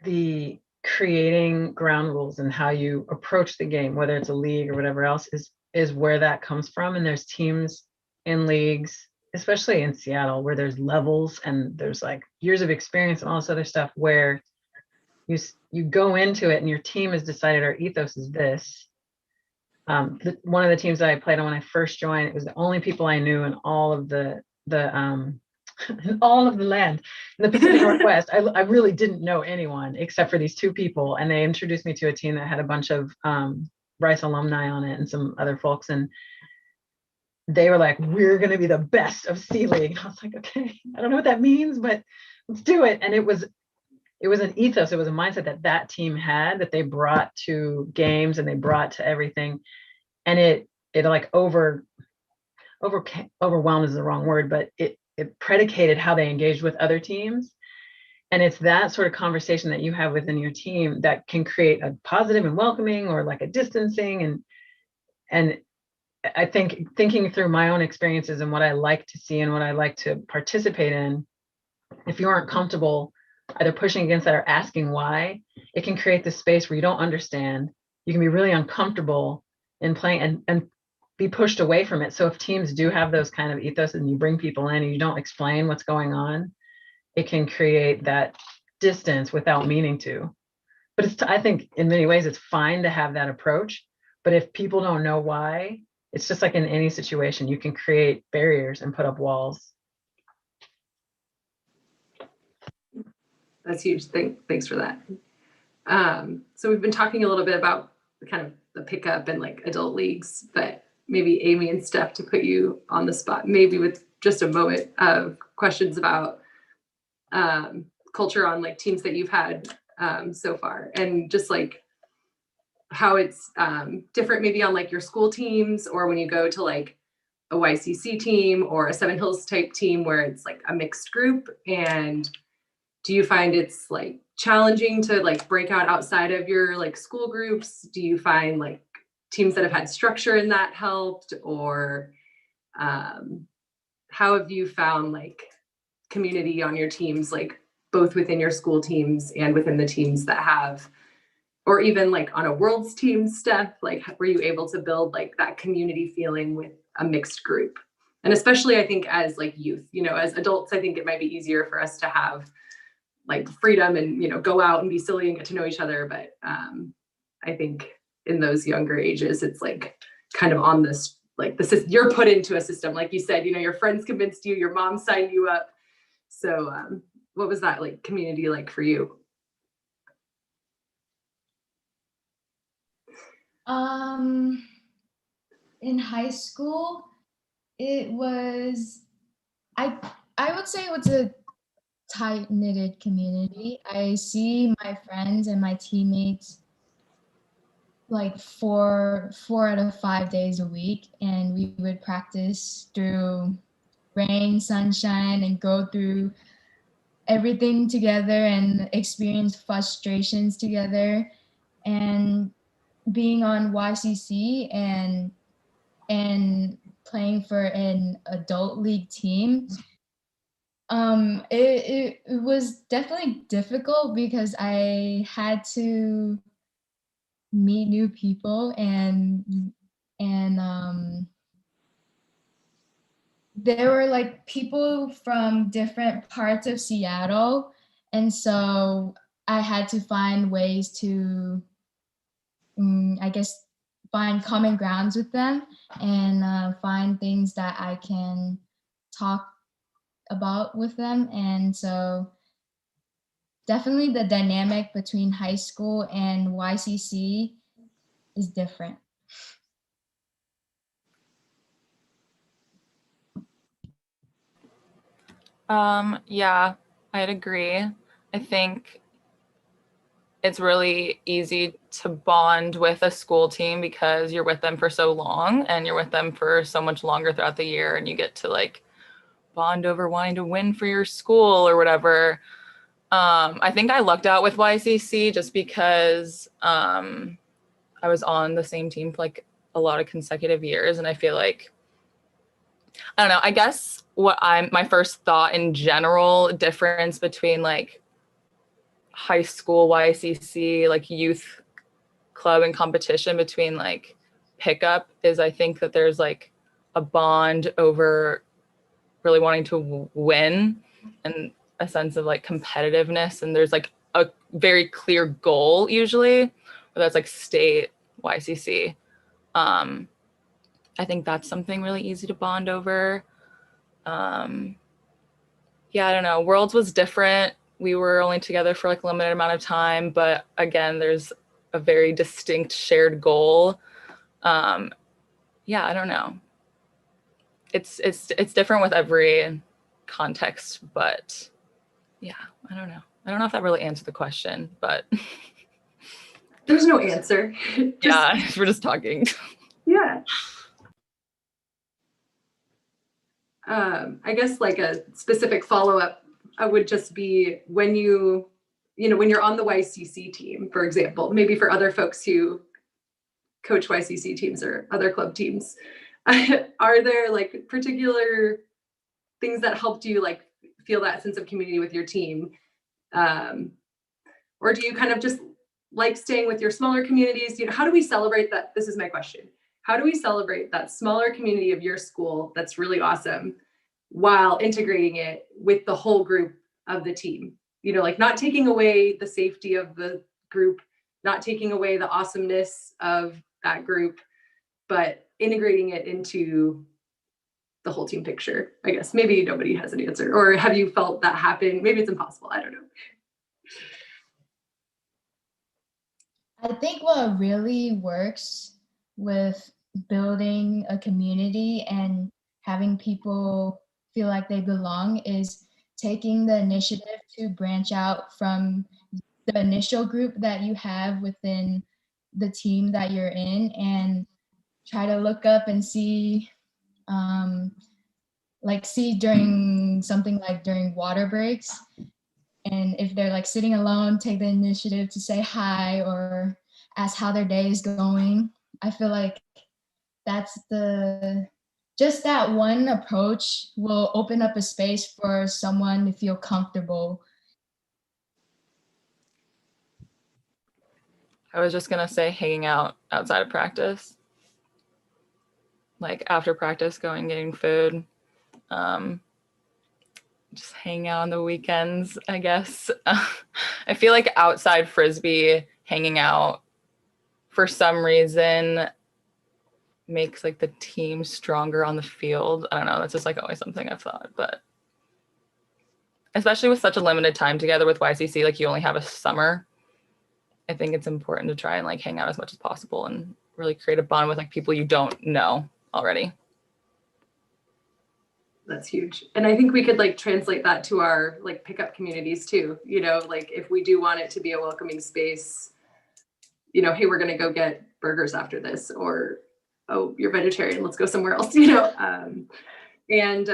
the creating ground rules and how you approach the game, whether it's a league or whatever else, is where that comes from. And there's teams in leagues, especially in Seattle, where there's levels and there's like years of experience and all this other stuff where you go into it and your team has decided our ethos is this. One of the teams that I played on when I first joined, it was the only people I knew in all of the all of the land in the Pacific Northwest. I really didn't know anyone except for these two people, and they introduced me to a team that had a bunch of Rice alumni on it and some other folks, and they were like, we're going to be the best of C League. And I was like, okay, I don't know what that means, but let's do it. And it was an ethos, it was a mindset that team had, that they brought to games and they brought to everything. And it like overwhelmed is the wrong word, but it predicated how they engaged with other teams. And it's that sort of conversation that you have within your team that can create a positive and welcoming or like a distancing. And I think thinking through my own experiences and what I like to see and what I like to participate in, if you aren't comfortable either pushing against that or asking why, it can create this space where you don't understand. You can be really uncomfortable in playing and be pushed away from it. So if teams do have those kind of ethos and you bring people in and you don't explain what's going on, it can create that distance without meaning to. But I think in many ways it's fine to have that approach. But if people don't know why, it's just like in any situation, you can create barriers and put up walls. That's huge. Thanks for that. So we've been talking a little bit about kind of the pickup and like adult leagues, but maybe Amy and Steph, to put you on the spot, maybe with just a moment of questions about culture on like teams that you've had so far, and just like how it's different maybe on like your school teams, or when you go to like a YCC team or a Seven Hills type team where it's like a mixed group. And do you find it's like challenging to like break out outside of your like school groups? Do you find like teams that have had structure in that helped? Or how have you found like community on your teams, like both within your school teams and within the teams that have, or even like on a world's team stuff, like were you able to build like that community feeling with a mixed group? And especially I think as like youth, you know, as adults, I think it might be easier for us to have like freedom and, you know, go out and be silly and get to know each other. But I think in those younger ages, it's like kind of on this, like this is, you're put into a system. Like you said, you know, your friends convinced you, your mom signed you up. So what was that like community like for you? In high school, it was, I would say it was a tight-knitted community. I see my friends and my teammates like four out of 5 days a week, and we would practice through rain, sunshine, and go through everything together and experience frustrations together. And being on YCC and playing for an adult league team, it was definitely difficult because I had to meet new people and there were like people from different parts of Seattle, and so I had to find ways to I guess find common grounds with them and find things that I can talk about with them. And so definitely the dynamic between high school and YCC is different. Yeah, I'd agree. I think it's really easy to bond with a school team because you're with them for so long and you're with them for so much longer throughout the year, and you get to like bond over wanting to win for your school or whatever. I think I lucked out with YCC just because I was on the same team for like a lot of consecutive years, and I feel like, I don't know, I guess my first thought in general difference between like high school YCC, like youth club and competition between like pickup is I think that there's like a bond over really wanting to win and a sense of like competitiveness, and there's like a very clear goal usually, whether that's like state, YCC. I think that's something really easy to bond over. Yeah, I don't know. Worlds was different. We were only together for like a limited amount of time, but again, there's a very distinct shared goal. Yeah, I don't know. It's different with every context, but yeah, I don't know. I don't know if that really answered the question, but There's no answer. yeah, we're just talking. Yeah. I guess like a specific follow-up would just be when when you're on the YCC team, for example, maybe for other folks who coach YCC teams or other club teams, are there like particular things that helped you like feel that sense of community with your team? Or do you kind of just like staying with your smaller communities? How do we celebrate that? This is my question. How do we celebrate that smaller community of your school that's really awesome while integrating it with the whole group of the team? Like not taking away the safety of the group, not taking away the awesomeness of that group, but integrating it into the whole team picture. I guess maybe nobody has an answer. Or have you felt that happen? Maybe it's impossible. I don't know. I think what really works with building a community and having people feel like they belong is taking the initiative to branch out from the initial group that you have within the team that you're in and try to look up and see during something like during water breaks, and if they're like sitting alone, take the initiative to say hi or ask how their day is going. I feel like that's just that one approach will open up a space for someone to feel comfortable. I was just gonna say hanging out outside of practice, like after practice, going getting food, just hang out on the weekends, I guess. I feel like outside Frisbee, hanging out for some reason makes like the team stronger on the field. I don't know. That's just like always something I've thought, but especially with such a limited time together with YCC, like you only have a summer. I think it's important to try and like hang out as much as possible and really create a bond with like people you don't know already. That's huge. And I think we could like translate that to our like pickup communities too. Like if we do want it to be a welcoming space, hey, we're going to go get burgers after this, or, oh, you're vegetarian, let's go somewhere else. And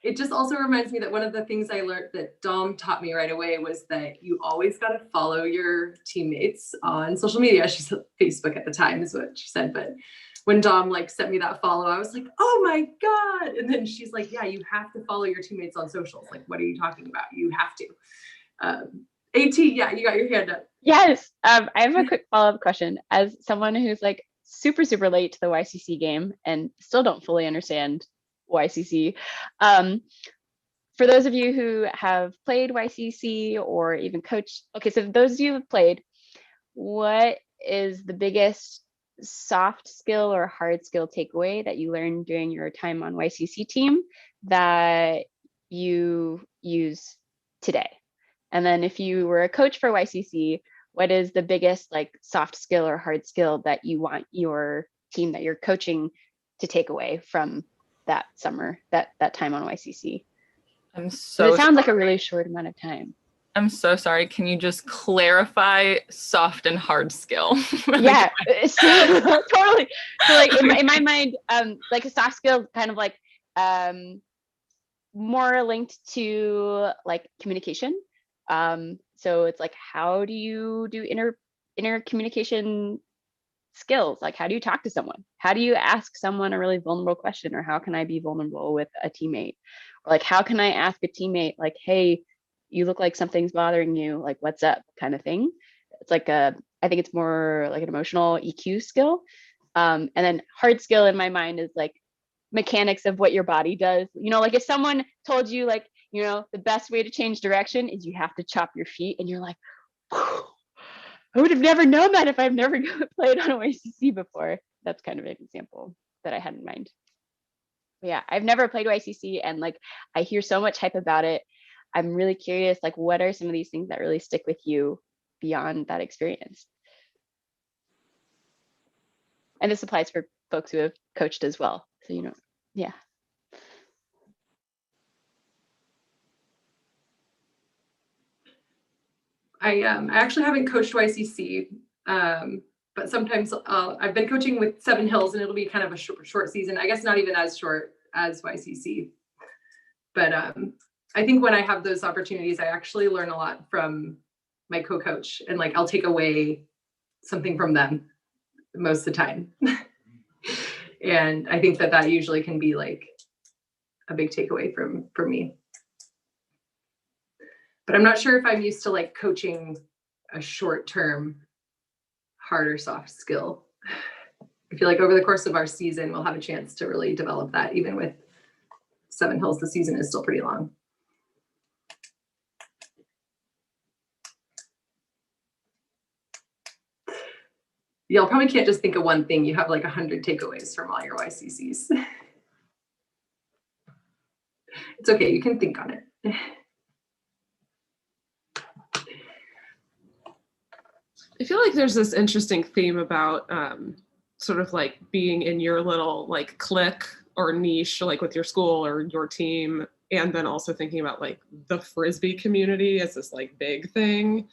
it just also reminds me that one of the things I learned that Dom taught me right away was that you always got to follow your teammates on social media. She said Facebook at the time is what she said, but when Dom like sent me that follow, I was like, oh my God. And then she's like, yeah, you have to follow your teammates on socials. Like, what are you talking about? You have to. AT, yeah, you got your hand up. Yes. I have a quick follow-up question. As someone who's like super, super late to the YCC game and still don't fully understand YCC, for those of you who have played YCC or even coached, okay, so those of you who have played, what is the biggest soft skill or hard skill takeaway that you learned during your time on YCC team that you use today? And then if you were a coach for YCC, what is the biggest like soft skill or hard skill that you want your team that you're coaching to take away from that summer, that time on YCC? I'm so it sounds like a really short amount of time. I'm so sorry. Can you just clarify soft and hard skill? Yeah, totally. So like in my mind, like a soft skill kind of like more linked to like communication. So it's like, how do you do inner communication skills? Like, how do you talk to someone? How do you ask someone a really vulnerable question? Or how can I be vulnerable with a teammate? Or like, how can I ask a teammate like, hey, you look like something's bothering you, like what's up, kind of thing. It's like I think it's more like an emotional EQ skill. And then hard skill in my mind is like mechanics of what your body does. You know, like if someone told you like, you know, the best way to change direction is you have to chop your feet, and you're like, I would have never known that if I've never played on YCC before. That's kind of an example that I had in mind. But yeah, I've never played YCC, and like I hear so much hype about it. I'm really curious, like, what are some of these things that really stick with you beyond that experience? And this applies for folks who have coached as well. So, you know, yeah. I actually haven't coached YCC, but sometimes I've been coaching with Seven Hills, and it'll be kind of a short season. I guess not even as short as YCC. But I think when I have those opportunities, I actually learn a lot from my co-coach, and like I'll take away something from them most of the time. And I think that usually can be like a big takeaway for me. But I'm not sure if I'm used to like coaching a short-term hard or soft skill. I feel like over the course of our season, we'll have a chance to really develop that. Even with Seven Hills, the season is still pretty long. Y'all probably can't just think of one thing. You have like 100 takeaways from all your YCCs. It's okay, you can think on it. I feel like there's this interesting theme about sort of like being in your little like clique or niche, like with your school or your team, and then also thinking about like the Frisbee community as this like big thing.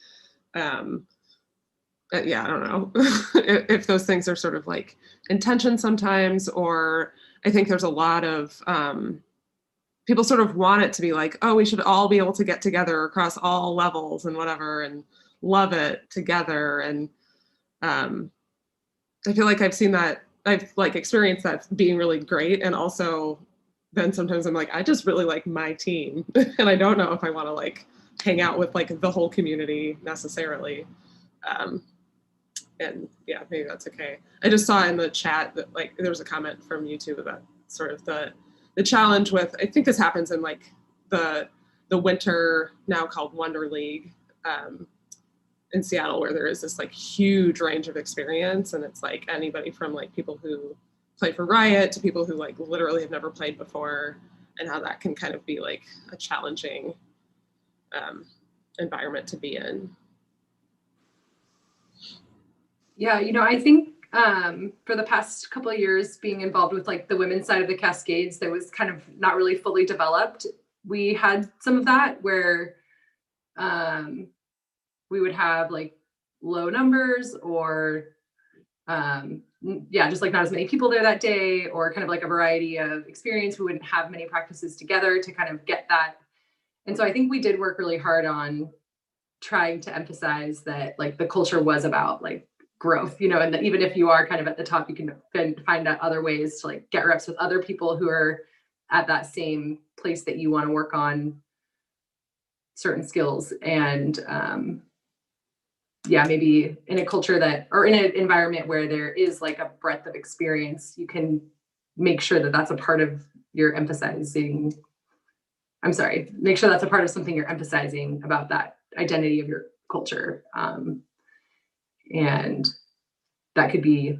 Yeah, I don't know if those things are sort of like in tension sometimes, or I think there's a lot of people sort of want it to be like, oh, we should all be able to get together across all levels and whatever, and love it together. And I feel like I've seen that, I've like experienced that being really great. And also then sometimes I'm like, I just really like my team and I don't know if I want to like hang out with like the whole community necessarily. And yeah, maybe that's okay. I just saw in the chat that like there was a comment from YouTube about sort of the challenge with, I think this happens in like the winter now called Wonder League in Seattle, where there is this like huge range of experience, and it's like anybody from like people who play for Riot to people who like literally have never played before, and how that can kind of be like a challenging environment to be in. Yeah, you know, I think for the past couple of years being involved with like the women's side of the Cascades that was kind of not really fully developed, we had some of that where we would have like low numbers or yeah, just like not as many people there that day, or kind of like a variety of experience. We wouldn't have many practices together to kind of get that. And so I think we did work really hard on trying to emphasize that like the culture was about like growth, you know, and that even if you are kind of at the top, you can find out other ways to like get reps with other people who are at that same place that you want to work on certain skills. And yeah, maybe in a culture that, or in an environment where there is like a breadth of experience, you can make sure that that's a part of your emphasizing. I'm sorry, make sure that's a part of something you're emphasizing about that identity of your culture. And that could be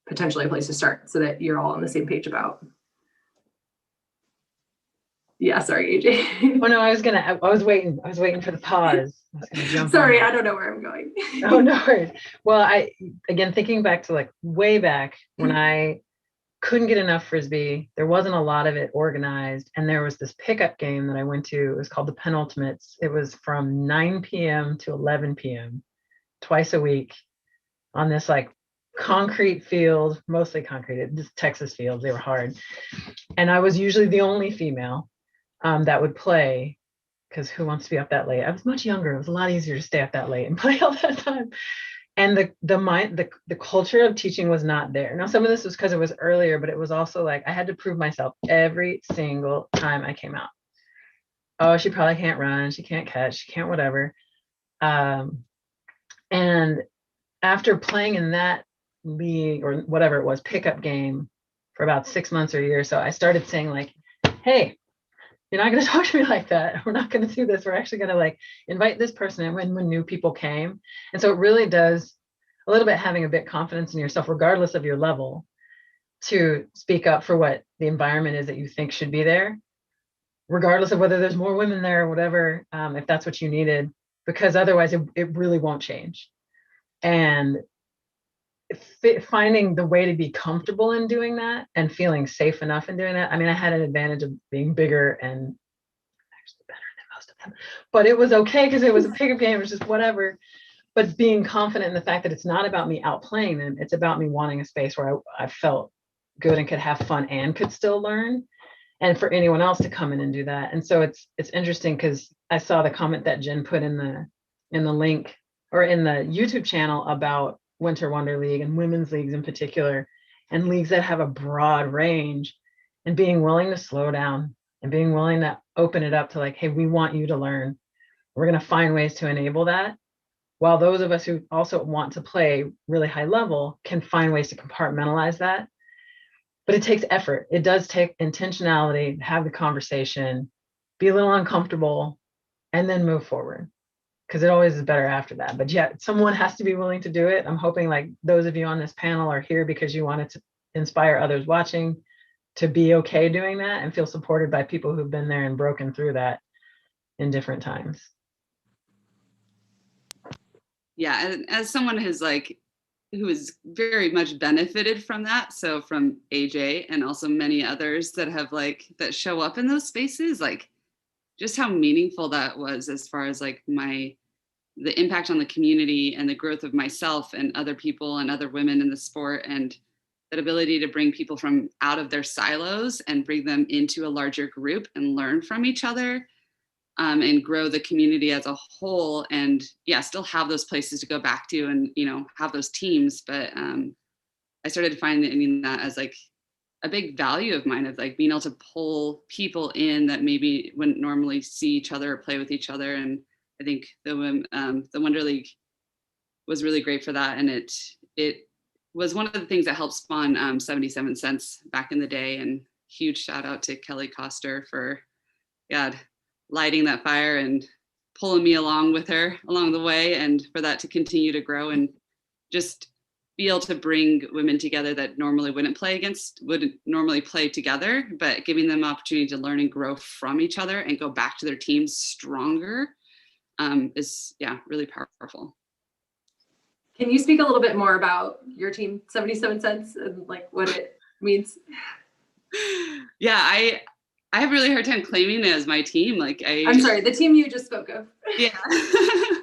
potentially a place to start so that you're all on the same page about. Yeah, sorry, AJ. Oh no, I was waiting for the pause. I was gonna jump Sorry, on. I don't know where I'm going. Oh, no worries. Well, again, thinking back to like way back when I couldn't get enough Frisbee, there wasn't a lot of it organized. And there was this pickup game that I went to. It was called the Penultimates. It was from 9 p.m. to 11 p.m. twice a week on this like concrete field, mostly concrete, just Texas fields. They were hard. And I was usually the only female that would play, because who wants to be up that late? I was much younger. It was a lot easier to stay up that late and play all that time. And the culture of teaching was not there. Now, some of this was because it was earlier, but it was also like I had to prove myself every single time I came out. Oh, she probably can't run. She can't catch. She can't whatever. And after playing in that league or whatever it was, pickup game for about 6 months or a year or so, I started saying like, hey, you're not going to talk to me like that. We're not going to do this. We're actually going to like invite this person in when new people came. And so it really does a little bit having a bit confidence in yourself, regardless of your level, to speak up for what the environment is that you think should be there, regardless of whether there's more women there or whatever, if that's what you needed, because otherwise it really won't change. And finding the way to be comfortable in doing that and feeling safe enough in doing that. I mean, I had an advantage of being bigger and actually better than most of them, but it was okay because it was a pickup game. It was just whatever. But being confident in the fact that it's not about me outplaying them. It's about me wanting a space where I felt good and could have fun and could still learn, and for anyone else to come in and do that. And so it's interesting because I saw the comment that Jen put in the link or in the YouTube channel about Winter Wonder League and women's leagues in particular, and leagues that have a broad range, and being willing to slow down and being willing to open it up to like, hey, we want you to learn. We're going to find ways to enable that. While those of us who also want to play really high level can find ways to compartmentalize that. But it takes effort. It does take intentionality, have the conversation, be a little uncomfortable, and then move forward. Because it always is better after that. But yeah, someone has to be willing to do it. I'm hoping like those of you on this panel are here because you wanted to inspire others watching to be okay doing that and feel supported by people who've been there and broken through that in different times. Yeah, and as someone who has very much benefited from that, so from AJ and also many others that have that show up in those spaces, like just how meaningful that was as far as like the impact on the community and the growth of myself and other people and other women in the sport, and that ability to bring people from out of their silos and bring them into a larger group and learn from each other, and grow the community as a whole. And yeah, still have those places to go back to and, have those teams. But I started finding that as like a big value of mine, of like being able to pull people in that maybe wouldn't normally see each other or play with each other. And I think the Wonder League was really great for that. And it was one of the things that helped spawn 77 Cents back in the day. And huge shout out to Kelly Coster for lighting that fire and pulling me along with her along the way, and for that to continue to grow and just be able to bring women together that wouldn't normally play together, but giving them opportunity to learn and grow from each other and go back to their teams stronger is really powerful. Can you speak a little bit more about your team, 77 Cents, and like what it means? Yeah, I have a really hard time claiming it as my team. I'm sorry, the team you just spoke of. Yeah. I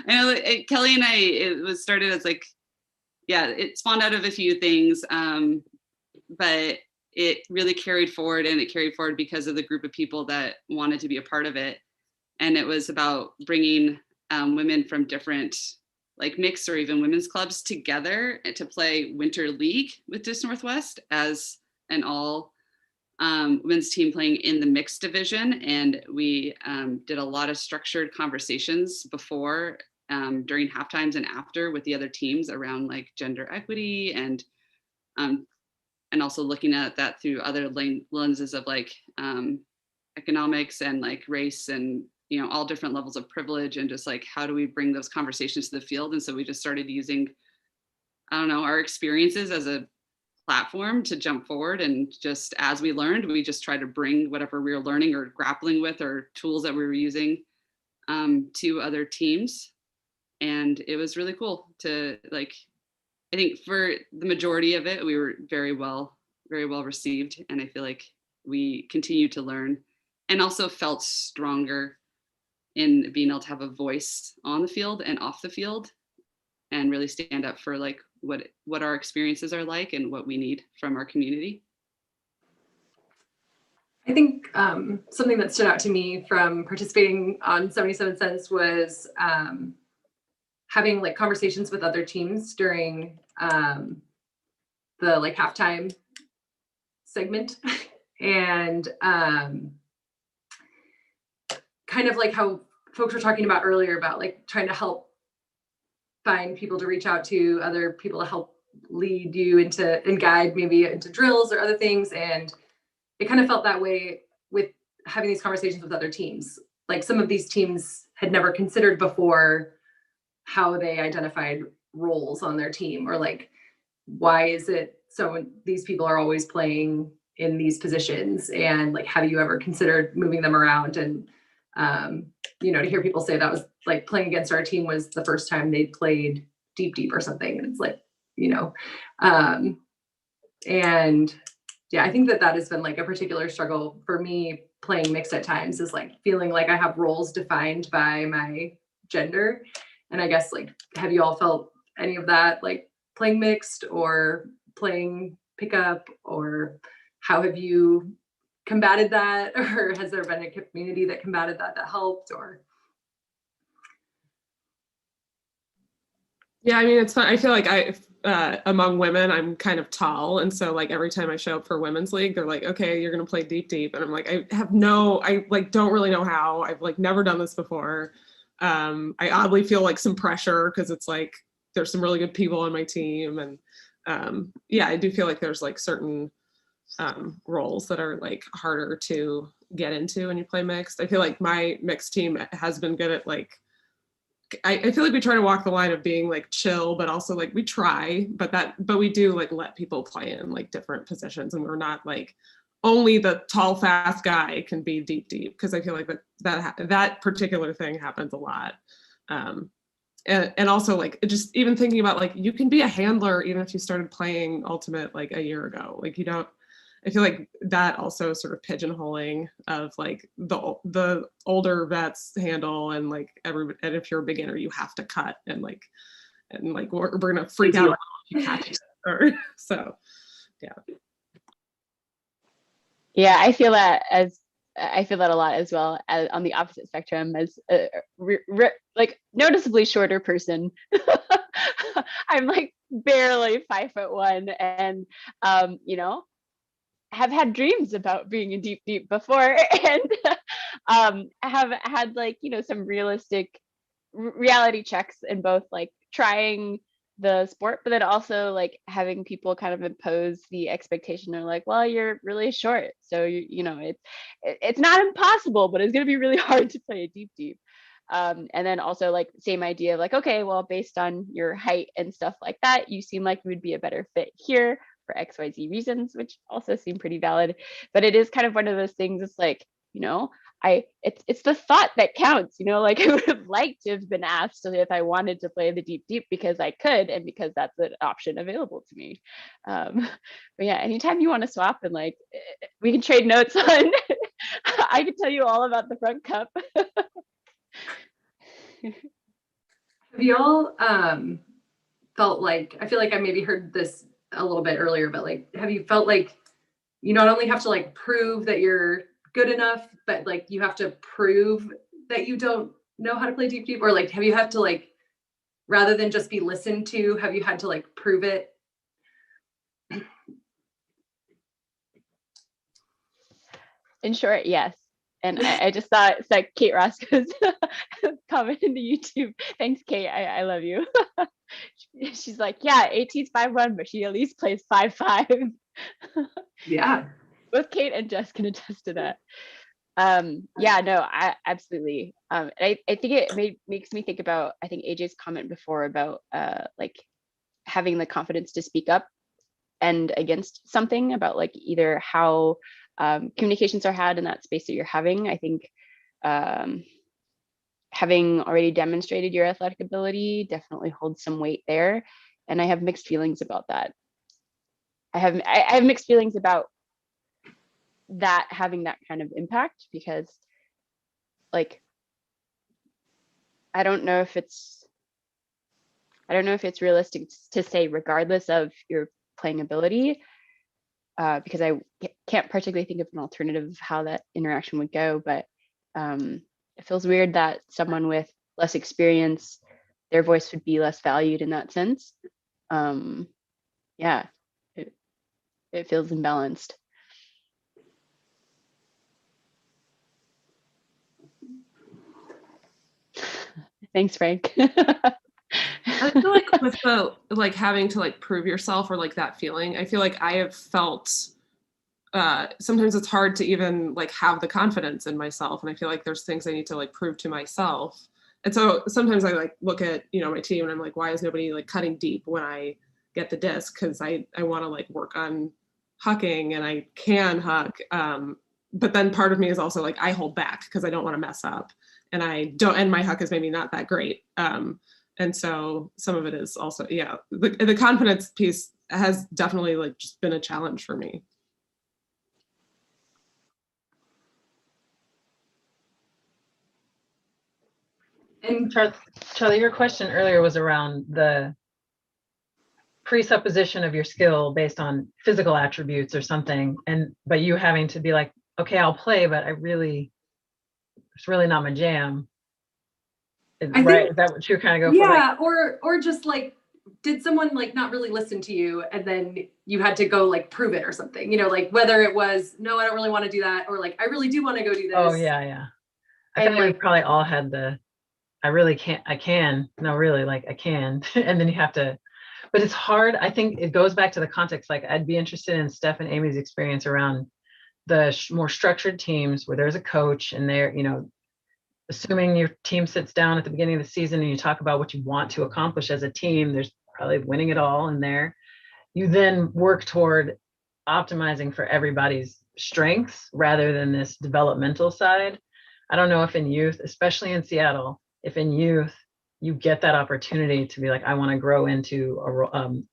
know Kelly and it was started as like yeah, it spawned out of a few things, but it really carried forward, and it carried forward because of the group of people that wanted to be a part of it. And it was about bringing women from different like mixed or even women's clubs together to play Winter League with Disc Northwest as an all women's team playing in the mixed division. And we did a lot of structured conversations before, during half times and after with the other teams around like gender equity and also looking at that through other lenses of like economics and like race and, you know, all different levels of privilege, and just like, how do we bring those conversations to the field? And so we just started using, I don't know, our experiences as a platform to jump forward. And just as we learned, we just tried to bring whatever we were learning or grappling with or tools that we were using to other teams. And it was really cool to like, I think for the majority of it, we were very well received. And I feel like we continue to learn and also felt stronger in being able to have a voice on the field and off the field and really stand up for like what our experiences are like and what we need from our community. I think something that stood out to me from participating on 77 Cents was having like conversations with other teams during the like halftime segment and kind of like how folks were talking about earlier about like trying to help find people to reach out to, other people to help lead you into and guide maybe into drills or other things. And it kind of felt that way with having these conversations with other teams. Like some of these teams had never considered before how they identified roles on their team, or like, why is it so these people are always playing in these positions, and like, have you ever considered moving them around? And you know, to hear people say that was like playing against our team was the first time they played deep or something, and it's like, you know, and yeah, I think that has been like a particular struggle for me playing mixed at times, is like feeling like I have roles defined by my gender. And I guess like, have you all felt any of that, like playing mixed or playing pickup, or how have you combated that? Or has there been a community that combated that helped? Or Yeah, I mean, it's fun. I feel like among women, I'm kind of tall. And so like every time I show up for women's league, they're like, okay, you're going to play deep. And I'm like, I like, don't really know how. I've like never done this before. I oddly feel like some pressure because it's like, there's some really good people on my team. And yeah, I do feel like there's like certain roles that are like harder to get into when you play mixed. I feel like my mixed team has been good at like, I feel like we try to walk the line of being like chill, but also like we try, but we do like let people play in like different positions, and we're not like only the tall, fast guy can be deep, because I feel like that particular thing happens a lot. And also like just even thinking about like, you can be a handler even if you started playing Ultimate like a year ago. Like you don't, I feel like that also sort of pigeonholing of like the older vets handle, and like and if you're a beginner, you have to cut, and we're gonna freak out if you catch it. So yeah. Yeah, I feel that a lot as well, as on the opposite spectrum, as a like noticeably shorter person. I'm like barely 5'1", and you know, have had dreams about being in deep before, and have had like, you know, some realistic reality checks in both like trying the sport, but then also like having people kind of impose the expectation. They're like, well, you're really short, so you know, it's not impossible, but it's going to be really hard to play a deep. And then also like same idea of like, okay, well, based on your height and stuff like that, you seem like you would be a better fit here for XYZ reasons, which also seem pretty valid. But it is kind of one of those things, it's like, you know, it's the thought that counts, you know, like I would have liked to have been asked if I wanted to play the deep because I could, and because that's an option available to me. But yeah, anytime you want to swap, and like we can trade notes on I can tell you all about the front cup. have y'all felt like, I feel like I maybe heard this a little bit earlier, but like, have you felt like you not only have to like prove that you're good enough, but like you have to prove that you don't know how to play deep, or like, have you had to like, rather than just be listened to, have you had to like prove it? In short, yes. And I just saw it's like Kate Roscoe's comment in the YouTube. Thanks, Kate. I love you. She's like, yeah, AT's 5'1", but she at least plays 5'5". Yeah. Both Kate and Jess can attest to that. Yeah, no, I absolutely. I think it makes me think about, I think AJ's comment before about like having the confidence to speak up and against something, about like either how communications are had in that space that you're having. I think having already demonstrated your athletic ability definitely holds some weight there. And I have mixed feelings about that. I have mixed feelings about that having that kind of impact, because like, I don't know if it's realistic to say regardless of your playing ability, because I can't particularly think of an alternative of how that interaction would go. But it feels weird that someone with less experience, their voice would be less valued in that sense. Yeah, it feels imbalanced. Thanks, Frank. I feel like with the like having to like prove yourself, or like that feeling, I feel like I have felt sometimes it's hard to even like have the confidence in myself, and I feel like there's things I need to like prove to myself. And so sometimes I like look at, you know, my team and I'm like, why is nobody like cutting deep when I get the disc? Because I want to like work on hucking, and I can huck. But then part of me is also like, I hold back because I don't want to mess up, and my huck is maybe not that great. And so some of it is also, yeah, the confidence piece has definitely like just been a challenge for me. And Charlie, your question earlier was around the presupposition of your skill based on physical attributes or something, but you having to be like, okay, I'll play, but it's really not my jam. Right? Is that what you kind of go for? Yeah, or just like, did someone like not really listen to you, and then you had to go like prove it or something, you know, like whether it was, no, I don't really want to do that, or like, I really do want to go do this. Oh yeah. I feel like we probably all had I really can't, I can, no, really, like I can. And then you have to, but it's hard. I think it goes back to the context. Like, I'd be interested in Steph and Amy's experience around the more structured teams where there's a coach, and they're, you know, assuming your team sits down at the beginning of the season and you talk about what you want to accomplish as a team, there's probably winning it all in there. You then work toward optimizing for everybody's strengths rather than this developmental side. I don't know if in youth, especially in Seattle, if in youth you get that opportunity to be like, I want to grow into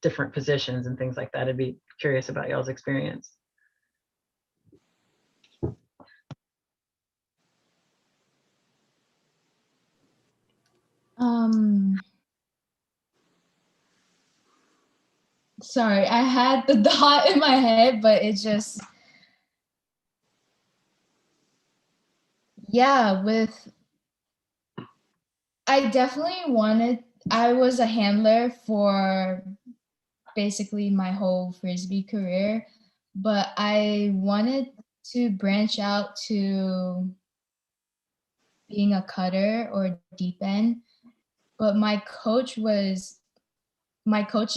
different positions and things like that. I'd be curious about y'all's experience. Sorry, I had the thought in my head, but it just, yeah, I definitely I was a handler for basically my whole Frisbee career, but I wanted to branch out to being a cutter or deep end. But my coach in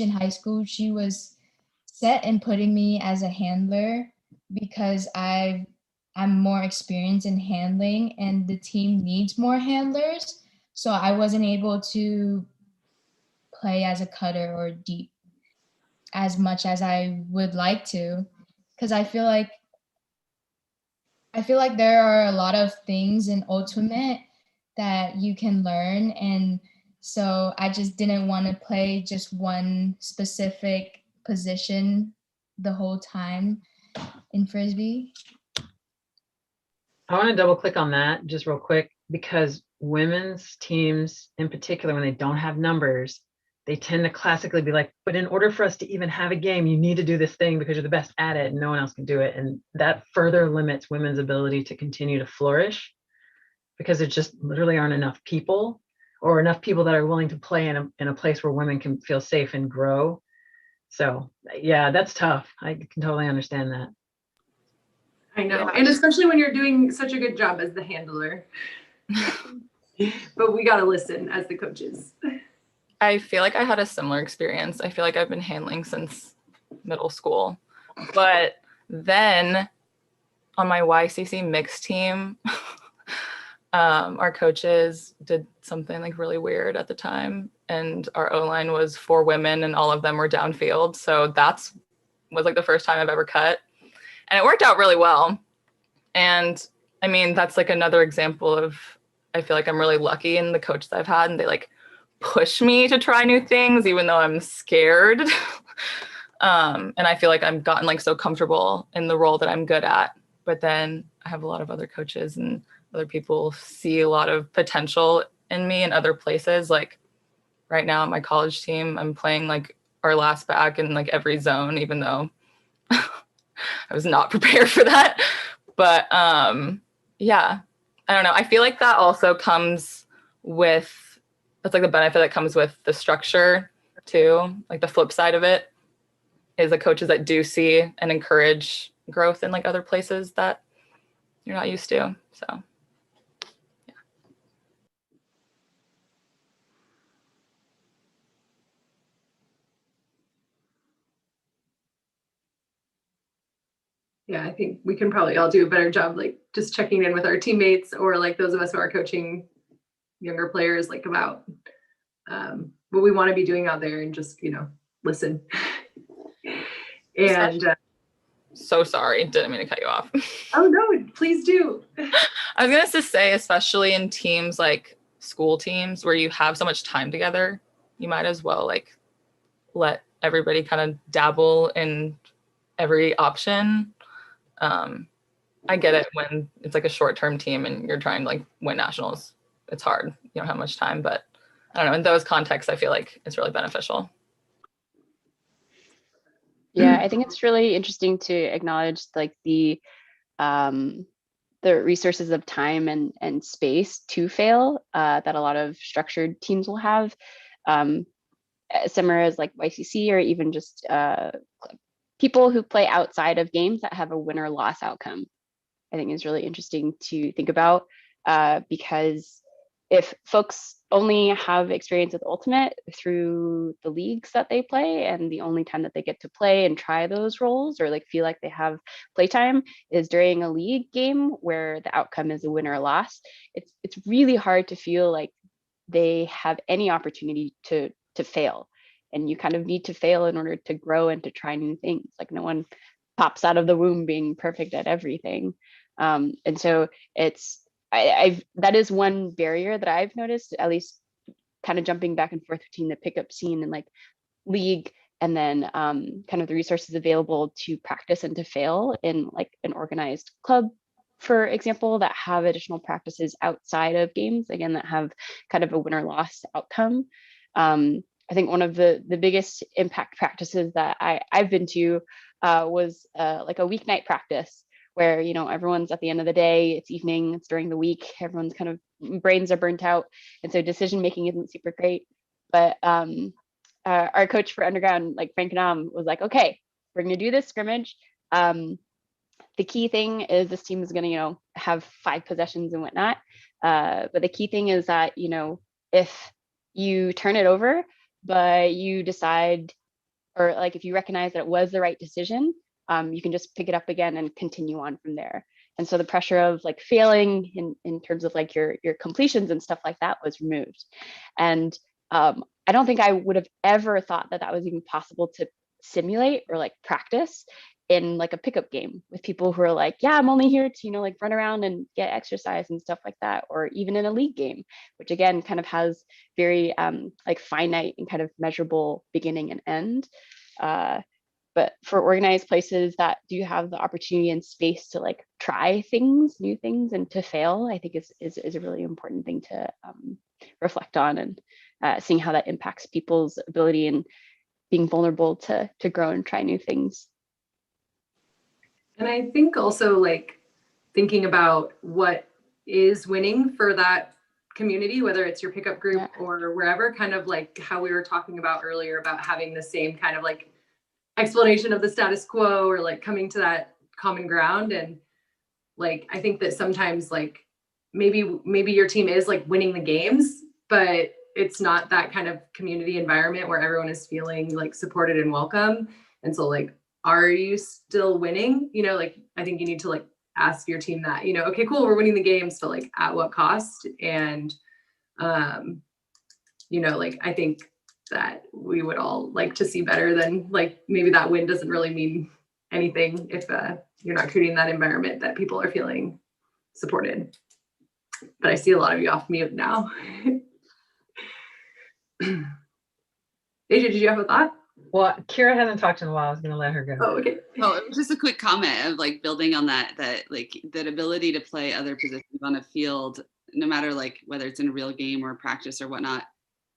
high school, she was set in putting me as a handler because I'm more experienced in handling, and the team needs more handlers. So I wasn't able to play as a cutter or deep as much as I would like to, because I feel like there are a lot of things in Ultimate that you can learn, and so I just didn't want to play just one specific position the whole time in Frisbee. I want to double click on that just real quick, because women's teams in particular, when they don't have numbers, they tend to classically be like, but in order for us to even have a game, you need to do this thing because you're the best at it and no one else can do it. And that further limits women's ability to continue to flourish because there just literally aren't enough people, or enough people that are willing to play in a place where women can feel safe and grow. So yeah, that's tough. I can totally understand that. I know, and especially when you're doing such a good job as the handler. But we got to listen as the coaches. I feel like I had a similar experience. I feel like I've been handling since middle school. But then on my YCC mixed team, our coaches did something like really weird at the time. And our O-line was 4 women and all of them were downfield. So was like the first time I've ever cut. And it worked out really well. And I mean, that's like another example of, I feel like I'm really lucky in the coaches I've had, and they like push me to try new things, even though I'm scared. And I feel like I've gotten like so comfortable in the role that I'm good at. But then I have a lot of other coaches and other people see a lot of potential in me in other places. Like right now, my college team, I'm playing like our last back in like every zone, even though I was not prepared for that. But yeah, I don't know. I feel like that also comes with, that's like the benefit that comes with the structure too. Like the flip side of it is the coaches that do see and encourage growth in like other places that you're not used to. So Yeah, I think we can probably all do a better job, like just checking in with our teammates, or like those of us who are coaching younger players, like about what we want to be doing out there, and just, listen. And so sorry, didn't mean to cut you off. Oh no, please do. I was gonna just say, especially in teams like school teams where you have so much time together, you might as well like let everybody kind of dabble in every option. I get it when it's like a short-term team and you're trying to like win nationals. It's hard. You don't have much time, but I don't know. In those contexts, I feel like it's really beneficial. Yeah, I think it's really interesting to acknowledge like the resources of time and space to fail that a lot of structured teams will have. Similar as like YCC, or even just people who play outside of games that have a win or loss outcome, I think is really interesting to think about, because if folks only have experience with Ultimate through the leagues that they play, and the only time that they get to play and try those roles, or like feel like they have playtime, is during a league game where the outcome is a win or a loss, it's really hard to feel like they have any opportunity to fail. And you kind of need to fail in order to grow and to try new things. Like no one pops out of the womb being perfect at everything. And so that is one barrier that I've noticed, at least kind of jumping back and forth between the pickup scene and like league, and then kind of the resources available to practice and to fail in like an organized club, for example, that have additional practices outside of games, again, that have kind of a win or loss outcome. I think one of the biggest impact practices that I've been to was like a weeknight practice, where everyone's at the end of the day, it's evening, it's during the week, everyone's kind of brains are burnt out, and so decision making isn't super great. But our coach for underground, like Frank Nam, was like, okay, we're going to do this scrimmage. The key thing is this team is going to have 5 possessions and whatnot, but the key thing is that if you turn it over, but you decide, or like if you recognize that it was the right decision, you can just pick it up again and continue on from there. And so the pressure of like failing in terms of like your completions and stuff like that was removed. And I don't think I would have ever thought that was even possible to simulate or like practice in like a pickup game with people who are like, yeah, I'm only here to like run around and get exercise and stuff like that, or even in a league game, which again kind of has very like finite and kind of measurable beginning and end. but for organized places that do have the opportunity and space to like try things, new things, and to fail, I think is a really important thing to reflect on, and seeing how that impacts people's ability and being vulnerable to grow and try new things. And I think also like thinking about what is winning for that community, whether it's your pickup group or wherever, kind of like how we were talking about earlier about having the same kind of like explanation of the status quo, or like coming to that common ground. And like, I think that sometimes like maybe your team is like winning the games, but it's not that kind of community environment where everyone is feeling like supported and welcome. And so like, are you still winning? You know, like, I think you need to like ask your team that, you know, okay, cool, we're winning the games, but like at what cost? And, you know, like, I think that we would all like to see better than like, maybe that win doesn't really mean anything if you're not creating that environment that people are feeling supported. But I see a lot of you off mute now. AJ, did you have a thought? Well, Kira hasn't talked in a while. I was going to let her go. Oh, okay. Oh, it was just a quick comment of like building on that like that ability to play other positions on a field, no matter like whether it's in a real game or practice or whatnot,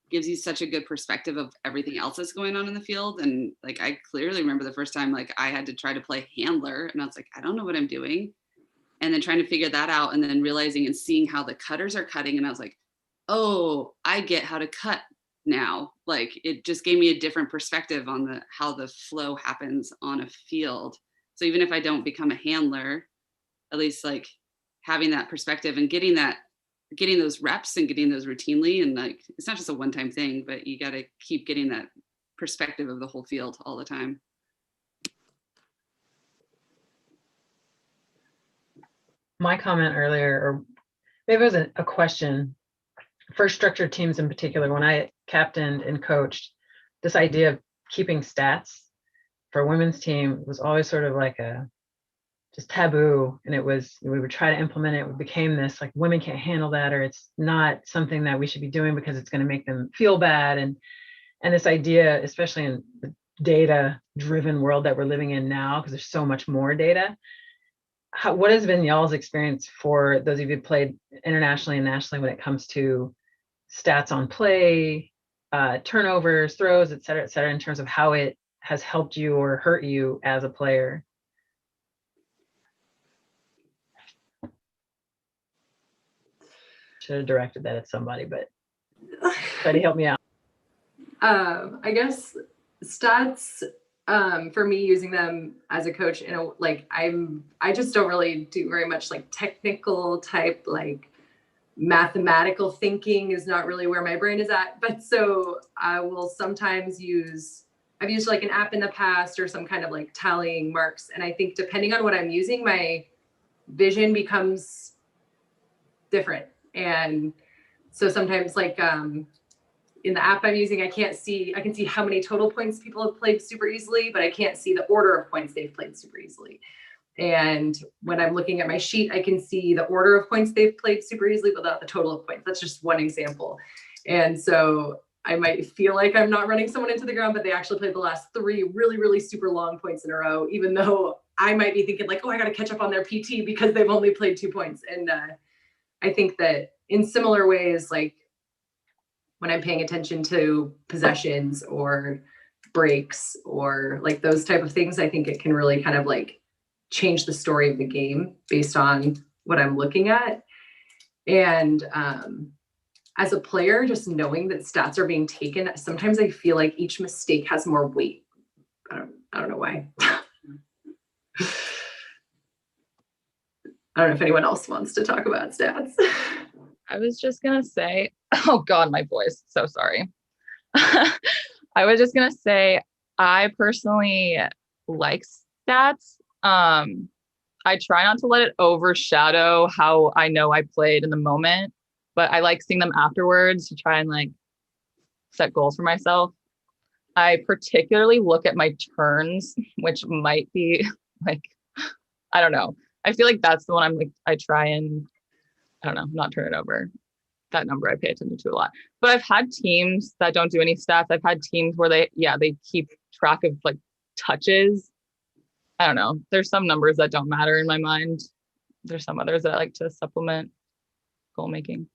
gives you such a good perspective of everything else that's going on in the field. And like, I clearly remember the first time like I had to try to play handler and I was like, I don't know what I'm doing. And then trying to figure that out, and then realizing and seeing how the cutters are cutting. And I was like, oh, I get how to cut now. Like, it just gave me a different perspective on how the flow happens on a field. So even if I don't become a handler, at least like having that perspective and getting those reps and getting those routinely, and like, it's not just a one-time thing, but you got to keep getting that perspective of the whole field all the time. My comment earlier, or maybe it was a question for structured teams in particular, when I captained and coached, this idea of keeping stats for a women's team was always sort of like just taboo. And we would try to implement it. It became this like, women can't handle that, or it's not something that we should be doing because it's going to make them feel bad. And this idea, especially in the data driven world that we're living in now, because there's so much more data. What has been y'all's experience for those of you who played internationally and nationally when it comes to stats on play, turnovers, throws, et cetera, in terms of how it has helped you or hurt you as a player? Should have directed that at somebody, but try to help me out. I guess stats, for me, using them as a coach, you know, like I just don't really do very much like technical type, like mathematical thinking is not really where my brain is at. But so I will sometimes I've used like an app in the past or some kind of like tallying marks. And I think depending on what I'm using, my vision becomes different. And so sometimes like, in the app I'm using, I can see how many total points people have played super easily, but I can't see the order of points they've played super easily. And when I'm looking at my sheet, I can see the order of points they've played super easily without the total of points. That's just one example. And so I might feel like I'm not running someone into the ground, but they actually played the last 3 really, really super long points in a row, even though I might be thinking like, oh, I got to catch up on their PT because they've only played 2 points. And I think that in similar ways, like, when I'm paying attention to possessions or breaks or like those type of things, I think it can really kind of like change the story of the game based on what I'm looking at. And as a player, just knowing that stats are being taken, sometimes I feel like each mistake has more weight. I don't know why. I don't know if anyone else wants to talk about stats. I was just going to say, oh God, my voice, so sorry. I was just going to say, I personally like stats. I try not to let it overshadow how I know I played in the moment, but I like seeing them afterwards to try and like set goals for myself. I particularly look at my turns, which might be like, I don't know. I feel like that's the one I'm like, I try and, I don't know, not turn it over. That number I pay attention to a lot. But I've had teams that don't do any stats. I've had teams where they keep track of like touches. I don't know. There's some numbers that don't matter in my mind. There's some others that I like to supplement goal making.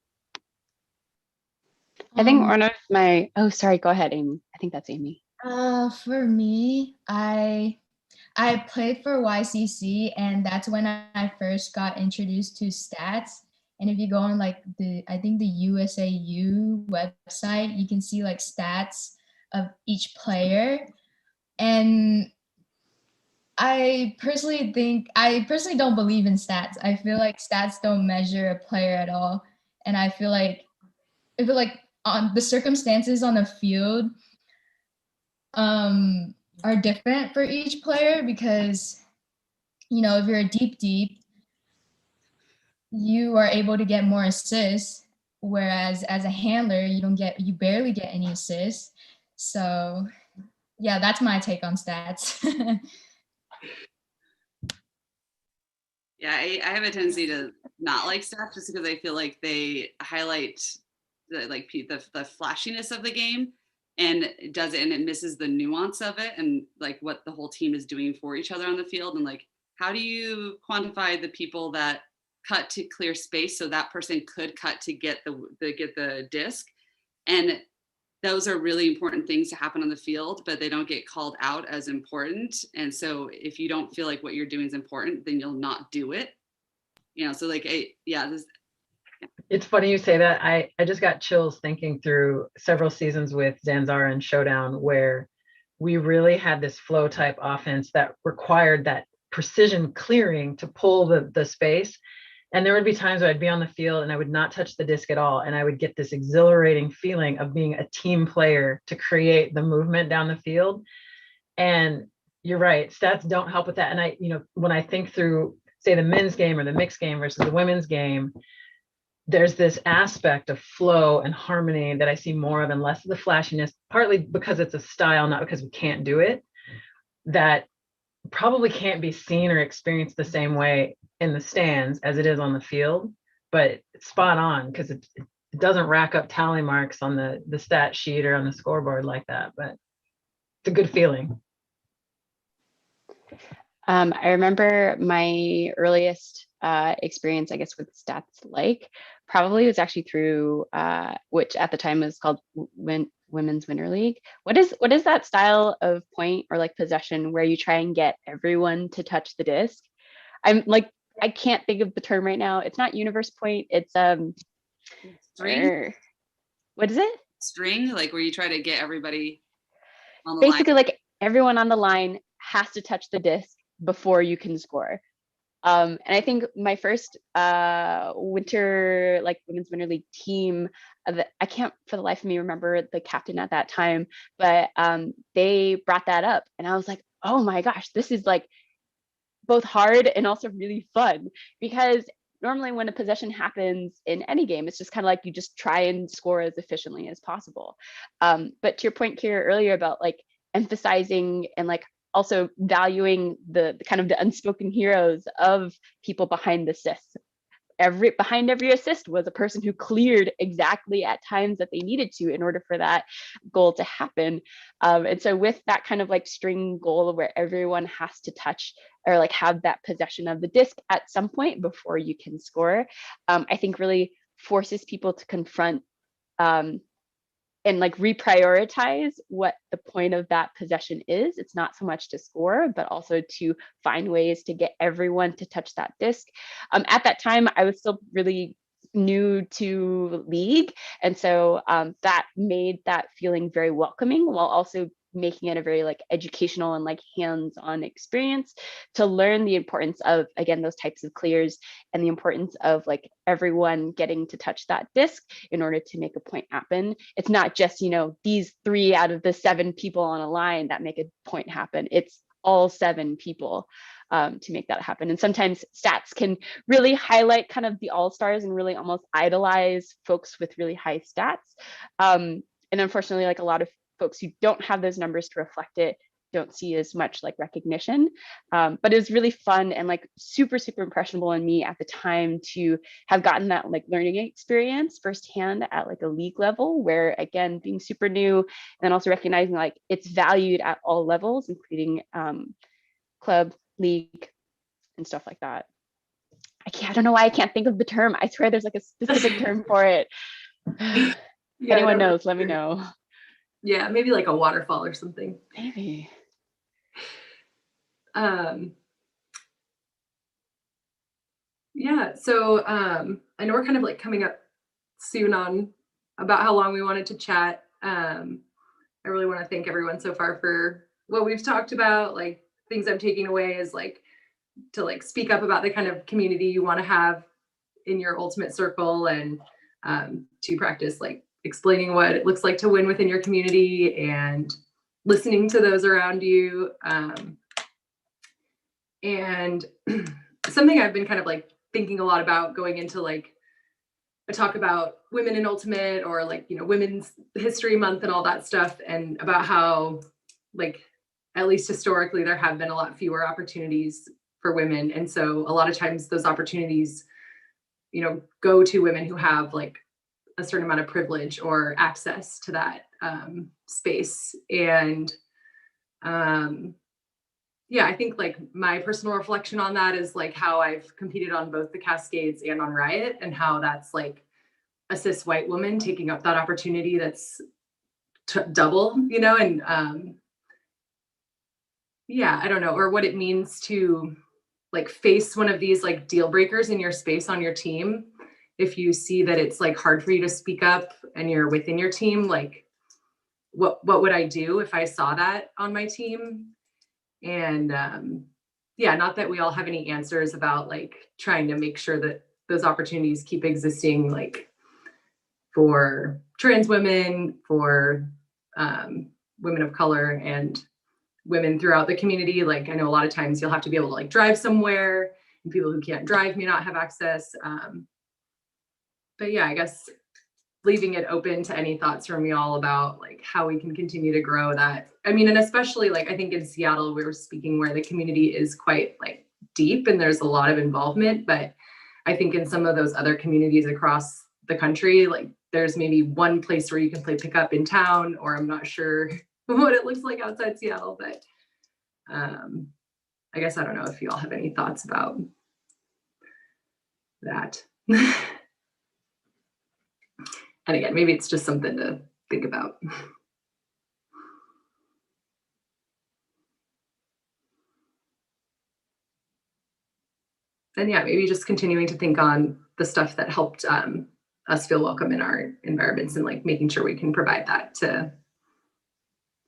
I think one of my, oh, sorry, go ahead, Amy. I think that's Amy. For me, I played for YCC, and that's when I first got introduced to stats. And if you go on like I think the USAU website, you can see like stats of each player. And I personally don't believe in stats. I feel like stats don't measure a player at all. And I feel like on the circumstances on the field are different for each player, because if you're a deep, you are able to get more assists, whereas as a handler, you barely get any assists. So yeah, that's my take on stats. Yeah, I have a tendency to not like stats just because I feel like they highlight the flashiness of the game, and it misses the nuance of it, and like what the whole team is doing for each other on the field. And like, how do you quantify the people that cut to clear space so that person could cut to get the disc? And those are really important things to happen on the field, but they don't get called out as important. And so if you don't feel like what you're doing is important, then you'll not do it. So like, It's funny you say that. I just got chills thinking through several seasons with Zanzara and Showdown, where we really had this flow type offense that required that precision clearing to pull the space. And there would be times where I'd be on the field and I would not touch the disc at all. And I would get this exhilarating feeling of being a team player to create the movement down the field. And you're right, stats don't help with that. And when I think through, say, the men's game or the mixed game versus the women's game, there's this aspect of flow and harmony that I see more of and less of the flashiness, partly because it's a style, not because we can't do it, that probably can't be seen or experienced the same way in the stands as it is on the field. But it's spot on, because it doesn't rack up tally marks on the stat sheet or on the scoreboard like that, but it's a good feeling. I remember my earliest experience, I guess, with stats probably was actually through which at the time was called Women's Winter League. What is that style of point or like possession where you try and get everyone to touch the disc? I'm like, I can't think of the term right now. It's not universe point. It's string. What is it? String, like where you try to get everybody on the basically line. Like everyone on the line has to touch the disc before you can score. And I think my first women's winter league team, I can't for the life of me remember the captain at that time, but they brought that up, and I was like, oh my gosh, this is like both hard and also really fun, because normally when a possession happens in any game, it's just kind of like you just try and score as efficiently as possible. But to your point, Kira, earlier about like emphasizing and like also valuing the kind of the unspoken heroes of people behind the assists. Behind every assist was a person who cleared exactly at times that they needed to in order for that goal to happen. And so with that kind of like string goal where everyone has to touch or like have that possession of the disc at some point before you can score, I think really forces people to confront and like reprioritize what the point of that possession is. It's not so much to score, but also to find ways to get everyone to touch that disc. At that time, I was still really new to league. And so that made that feeling very welcoming, while also making it a very like educational and like hands-on experience to learn the importance of, again, those types of clears and the importance of like everyone getting to touch that disc in order to make a point happen. It's not just, these 3 out of the 7 people on a line that make a point happen. It's all 7 people to make that happen. And sometimes stats can really highlight kind of the all-stars and really almost idolize folks with really high stats. And unfortunately, like a lot of folks who don't have those numbers to reflect it don't see as much like recognition. But it was really fun and like super, super impressionable in me at the time to have gotten that like learning experience firsthand at like a league level, where again, being super new and then also recognizing like it's valued at all levels, including club, league, and stuff like that. I don't know why I can't think of the term. I swear there's like a specific term for it. If Yeah, anyone knows, let me know. Yeah, maybe like a waterfall or something. Maybe. Yeah, so I know we're kind of like coming up soon on about how long we wanted to chat. I really want to thank everyone so far for what we've talked about. Like things I'm taking away is like to like speak up about the kind of community you want to have in your ultimate circle, and to practice like explaining what it looks like to win within your community and listening to those around you. And something I've been kind of like thinking a lot about going into like a talk about women in ultimate, or like, you know, Women's History Month and all that stuff, and about how like at least historically there have been a lot fewer opportunities for women, and so a lot of times those opportunities, you know, go to women who have like a certain amount of privilege or access to that space. And yeah, I think like my personal reflection on that is like how I've competed on both the Cascades and on Riot, and how that's like a cis white woman taking up that opportunity that's double, you know, and yeah, I don't know, or what it means to like face one of these like deal breakers in your space on your team. If you see that it's like hard for you to speak up and you're within your team, like what would I do if I saw that on my team? And yeah, not that we all have any answers about like trying to make sure that those opportunities keep existing, like for trans women, for women of color, and women throughout the community. Like I know a lot of times you'll have to be able to like drive somewhere, and people who can't drive may not have access. But yeah, I guess leaving it open to any thoughts from y'all about like how we can continue to grow that. I mean, and especially like I think in Seattle we were speaking where the community is quite like deep and there's a lot of involvement, but I think in some of those other communities across the country, like there's maybe one place where you can play pickup in town, or I'm not sure what it looks like outside Seattle, but I guess I don't know if you all have any thoughts about that. And again, maybe it's just something to think about. And yeah, maybe just continuing to think on the stuff that helped us feel welcome in our environments, and like making sure we can provide that to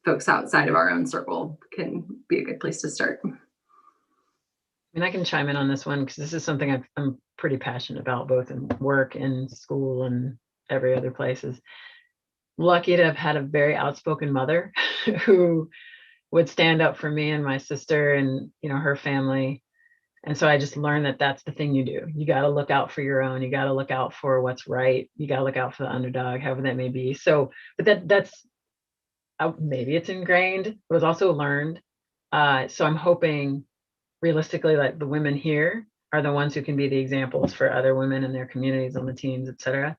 folks outside of our own circle can be a good place to start. I mean, I can chime in on this one because this is something I'm pretty passionate about, both in work and school and every other place. Is lucky to have had a very outspoken mother who would stand up for me and my sister and, you know, her family. And so I just learned that that's the thing you do. You got to look out for your own. You got to look out for what's right. You got to look out for the underdog, however that may be. So, but that's maybe it's ingrained, but it was also learned. So I'm hoping realistically, like the women here are the ones who can be the examples for other women in their communities, on the teams, et cetera.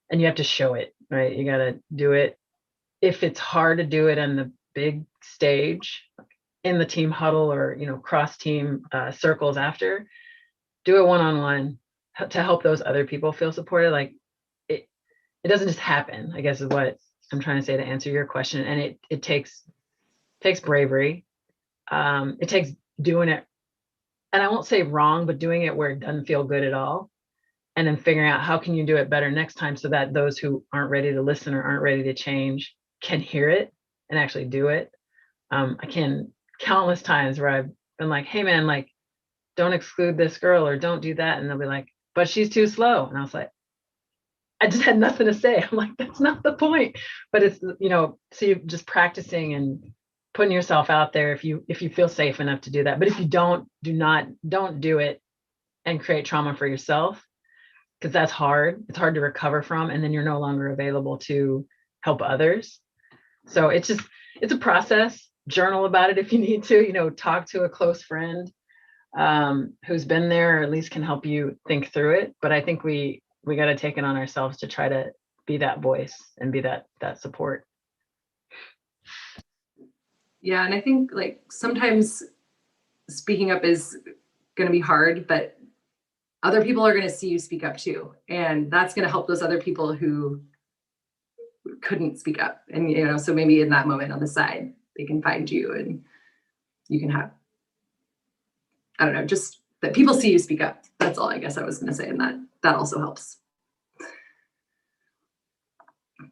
And you have to show it, right? You got to do it. If it's hard to do it on the big stage, in the team huddle, or, you know, cross team circles after, do it one-on-one to help those other people feel supported. Like it doesn't just happen, I guess is what I'm trying to say to answer your question. And it takes bravery. It takes doing it, and I won't say wrong, but doing it where it doesn't feel good at all. And then figuring out how can you do it better next time, so that those who aren't ready to listen or aren't ready to change can hear it and actually do it. I can countless times where I've been like, hey man, like don't exclude this girl or don't do that. And they'll be like, but she's too slow. And I was like, I just had nothing to say. I'm like, that's not the point. But it's, you know, so you're just practicing and putting yourself out there if you feel safe enough to do that. But if you don't do it and create trauma for yourself, because that's hard. It's hard to recover from, and then you're no longer available to help others. So it's a process. journal about it if you need to, talk to a close friend who's been there, or at least can help you think through it. But I think we got to take it on ourselves to try to be that voice and be that support. Yeah, and I think like sometimes speaking up is going to be hard, but other people are going to see you speak up too, and that's going to help those other people who couldn't speak up. And so maybe in that moment on the side, they can find you, and you can have, I don't know, just that people see you speak up. That's all I guess I was going to say, and that also helps.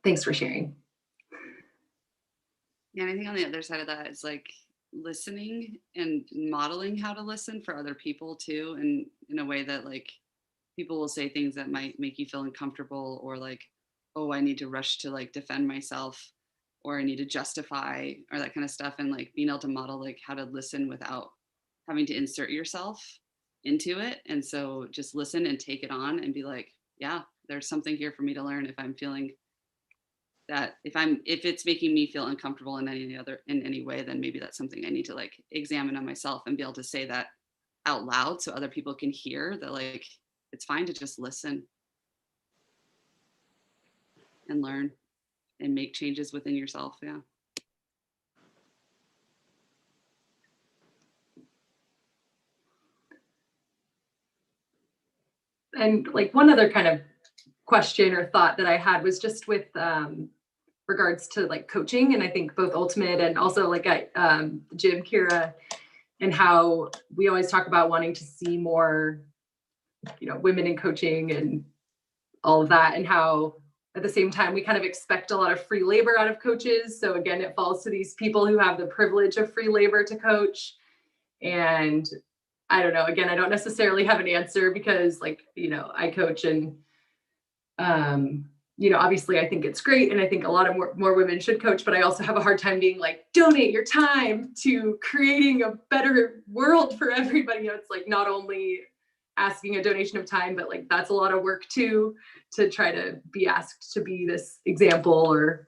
Thanks for sharing. Yeah, and I think on the other side of that is like listening and modeling how to listen for other people too, and in a way that like people will say things that might make you feel uncomfortable, or like, oh, I need to rush to like defend myself, or I need to justify, or that kind of stuff. And like being able to model like how to listen without having to insert yourself into it. And so just listen and take it on and be like, yeah, there's something here for me to learn. If I'm feeling that, if it's making me feel uncomfortable in any way, then maybe that's something I need to like examine on myself and be able to say that out loud so other people can hear that like it's fine to just listen and learn and make changes within yourself. Yeah. And like one other kind of question or thought that I had was just with regards to like coaching, and I think both Ultimate and also like at Jim, Kira, and how we always talk about wanting to see more, women in coaching and all of that, and how at the same time we kind of expect a lot of free labor out of coaches. So again, it falls to these people who have the privilege of free labor to coach. And I don't know, again, I don't necessarily have an answer because like, I coach, and obviously I think it's great, and I think a lot of more women should coach, but I also have a hard time being like, donate your time to creating a better world for everybody. It's like not only asking a donation of time, but like that's a lot of work too, to try to be asked to be this example. Or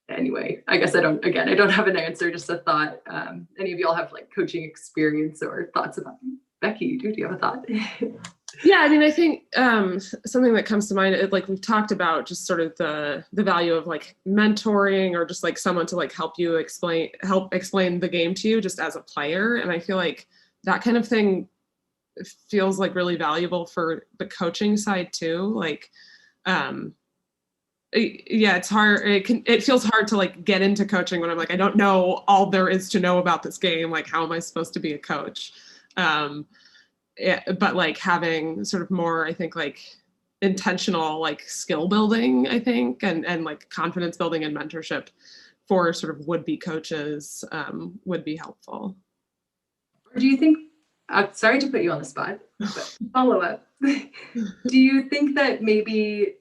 anyway, I guess I don't have an answer, just a thought. Any of y'all have like coaching experience or thoughts about it? Becky, do you have a thought? Yeah, I mean, I think something that comes to mind, like we've talked about, just sort of the value of like mentoring, or just like someone to like help explain the game to you just as a player. And I feel like that kind of thing feels like really valuable for the coaching side too. Like, yeah, it's hard. It feels hard to like get into coaching when I'm like, I don't know all there is to know about this game. Like, how am I supposed to be a coach? But like having sort of more, I think, like intentional like skill building, I think, and like confidence building and mentorship for sort of would-be coaches would be helpful. Or do you think, sorry to put you on the spot, but follow up. Do you think that maybe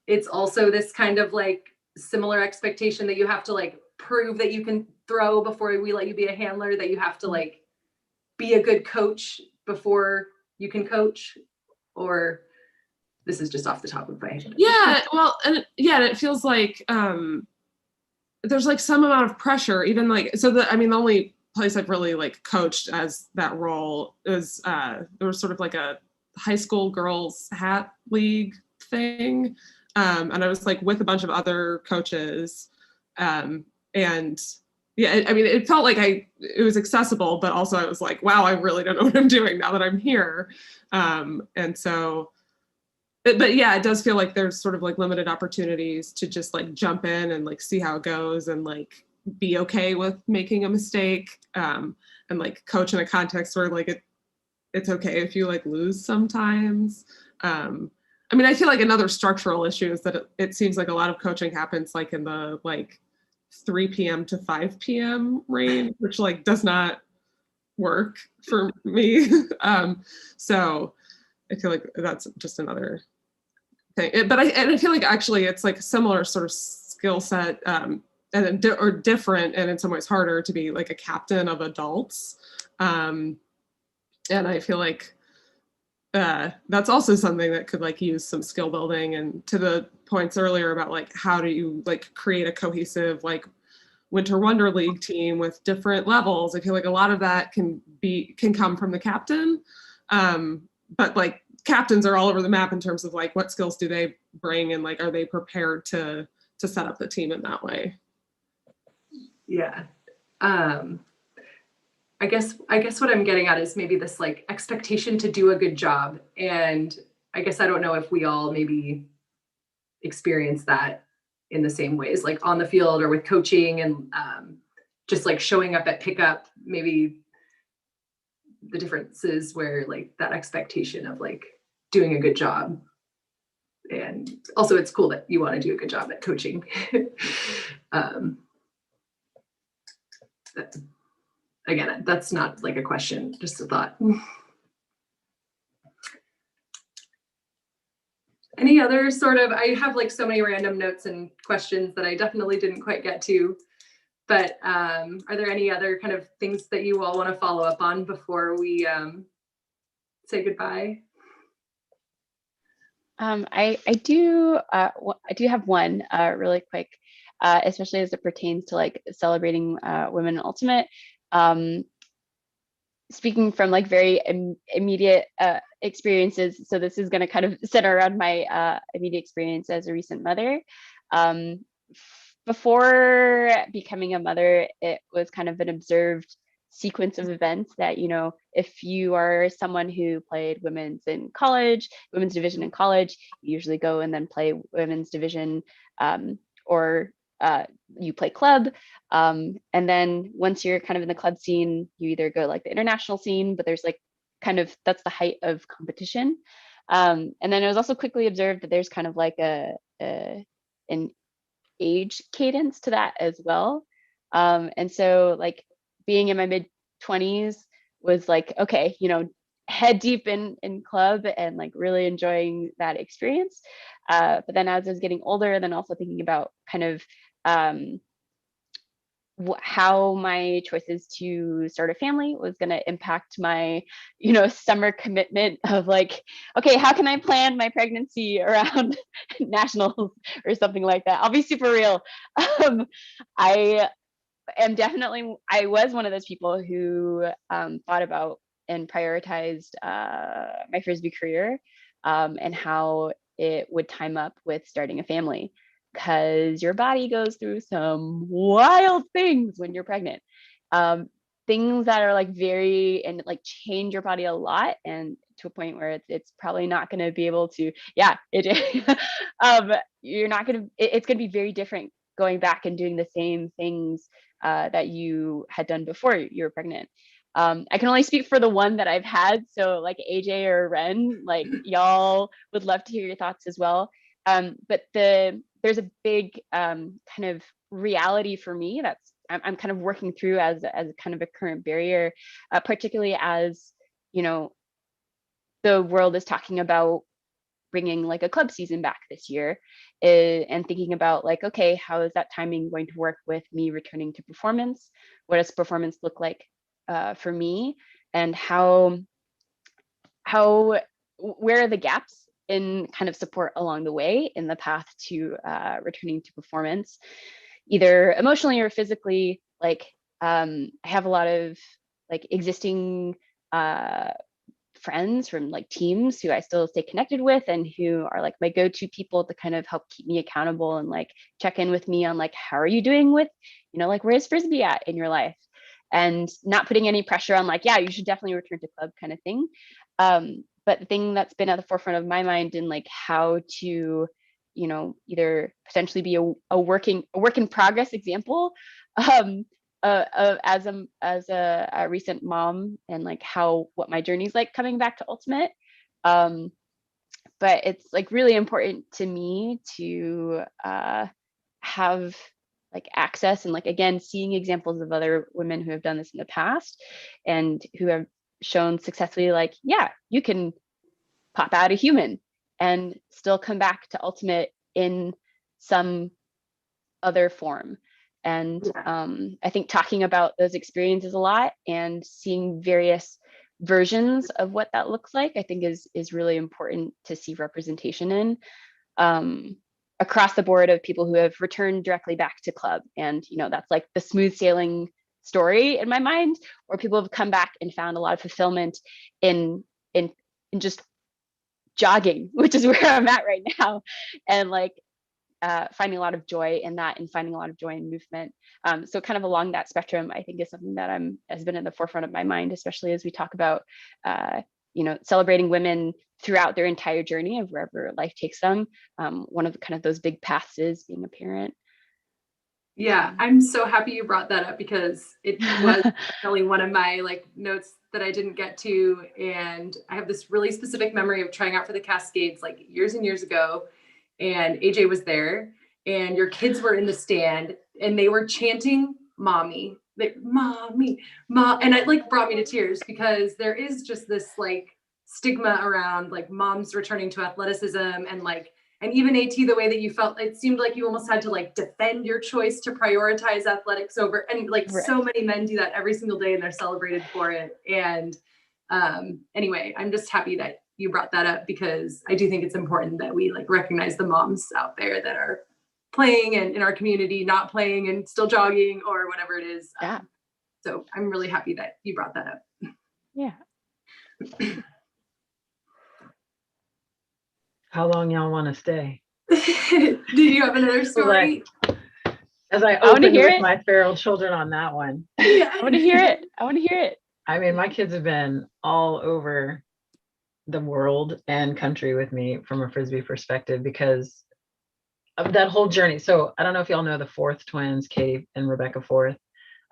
it's also this kind of like similar expectation that you have to like prove that you can throw before we let you be a handler, that you have to like be a good coach before you can coach? Or this is just off the top of my head? Yeah, well, and it feels like there's like some amount of pressure, even like, so the only place I've really like coached as that role is there was sort of like a high school girls hat league thing, and I was like with a bunch of other coaches, and yeah, I mean, it felt like it was accessible, but also I was like, wow, I really don't know what I'm doing now that I'm here. And so, but yeah, it does feel like there's sort of like limited opportunities to just like jump in and like see how it goes, and like be okay with making a mistake, and like coach in a context where like it's okay if you like lose sometimes. I mean, I feel like another structural issue is that it seems like a lot of coaching happens like in the like 3 p.m. to 5 p.m. range, which like does not work for me. So I feel like that's just another thing. But I feel like actually it's like a similar sort of skill set, or different, and in some ways harder to be like a captain of adults. And I feel like that's also something that could like use some skill building. And to the points earlier about like how do you like create a cohesive like Winter Wonder League team with different levels. I feel like a lot of that can come from the captain. But like captains are all over the map in terms of like what skills do they bring, and like are they prepared to set up the team in that way? Yeah. I guess what I'm getting at is maybe this like expectation to do a good job. And I guess I don't know if we all maybe experience that in the same ways, like on the field or with coaching, and just like showing up at pickup, maybe the differences where like that expectation of like doing a good job. And also it's cool that you want to do a good job at coaching. Again, that's not like a question, just a thought. Any other sort of, I have like so many random notes and questions that I definitely didn't quite get to, but are there any other kind of things that you all want to follow up on before we say goodbye? I do have one really quick, especially as it pertains to like celebrating women in ultimate. Speaking from like very immediate experiences, so this is going to kind of center around my immediate experience as a recent mother. Before becoming a mother, it was kind of an observed sequence of events that, you know, if you are someone who played women's division in college, you usually go and then play women's division, or you play club. And then once you're kind of in the club scene, you either go like the international scene, but there's like kind of, that's the height of competition. And then it was also quickly observed that there's kind of like an age cadence to that as well. And so like being in my mid 20s was like, okay, you know, head deep in club and like really enjoying that experience. But then as I was getting older, then also thinking about kind of how my choices to start a family was going to impact my, you know, summer commitment of like, okay, how can I plan my pregnancy around nationals or something like that? I'll be super real. I was one of those people who thought about and prioritized my Frisbee career and how it would time up with starting a family, because your body goes through some wild things when you're pregnant. Things that are like and like change your body a lot, and to a point where it's probably not going to be able to, you're not going to, it's going to be very different going back and doing the same things that you had done before you were pregnant. I can only speak for the one that I've had. So like AJ or Ren, like y'all would love to hear your thoughts as well. But there's a big kind of reality for me that's I'm kind of working through as kind of a current barrier, particularly as, you know, the world is talking about bringing like a club season back this year, and thinking about like, okay, how is that timing going to work with me returning to performance? What does performance look like for me? And where are the gaps in kind of support along the way in the path to returning to performance, either emotionally or physically? Like I have a lot of like existing friends from like teams who I still stay connected with, and who are like my go-to people to kind of help keep me accountable and like check in with me on like, how are you doing with, you know, like where's Frisbee at in your life? And not putting any pressure on like, yeah, you should definitely return to club kind of thing. But the thing that's been at the forefront of my mind in like how to, you know, either potentially be a work in progress example as a recent mom, and like what my journey's like coming back to ultimate. But it's like really important to me to have like access, and like again seeing examples of other women who have done this in the past and who have shown successfully like, yeah, you can pop out a human and still come back to ultimate in some other form. And I think talking about those experiences a lot and seeing various versions of what that looks like, I think is really important to see representation in. across the board of people who have returned directly back to club. And, that's like the smooth sailing story in my mind, or people have come back and found a lot of fulfillment in just jogging, which is where I'm at right now. And like finding a lot of joy in that, and finding a lot of joy in movement. So kind of along that spectrum, I think is something that has been in the forefront of my mind, especially as we talk about, celebrating women throughout their entire journey of wherever life takes them. One of the kind of those big paths is being a parent. Yeah, I'm so happy you brought that up, because it was definitely one of my like notes that I didn't get to. And I have this really specific memory of trying out for the Cascades like years and years ago. And AJ was there, and your kids were in the stand, and they were chanting "mommy," "mommy, mom," and it like brought me to tears, because there is just this like stigma around like moms returning to athleticism, and even AT, the way that you felt, it seemed like you almost had to like defend your choice to prioritize athletics over, and like Right. so many men do that every single day, and they're celebrated for it. And anyway, I'm just happy that you brought that up, because I do think it's important that we like recognize the moms out there that are playing, and in our community not playing and still jogging or whatever it is. Yeah. So I'm really happy that you brought that up. Yeah. How long y'all want to stay? Do you have another story? As I wanna opened hear with it. my feral children on that one. Yeah. I want to hear it. I mean, my kids have been all over the world and country with me from a Frisbee perspective, because of that whole journey. So I don't know if y'all know the Forth twins, Katie and Rebecca Forth.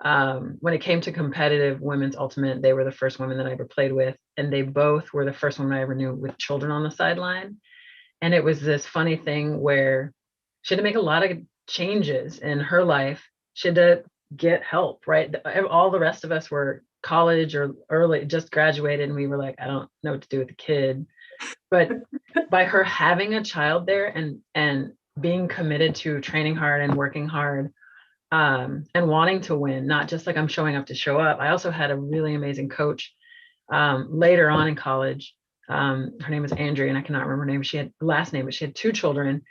When it came to competitive women's ultimate, they were the first women that I ever played with. And they both were the first women I ever knew with children on the sideline. And it was this funny thing where she had to make a lot of changes in her life. She had to get help, right? All the rest of us were college or early, just graduated, and we were like, I don't know what to do with the kid. But by her having a child there and being committed to training hard and working hard, and wanting to win, not just like I'm showing up to show up. I also had a really amazing coach later on in college. Her name was Andrea, and I cannot remember her name. She had last name, but she had 2 children.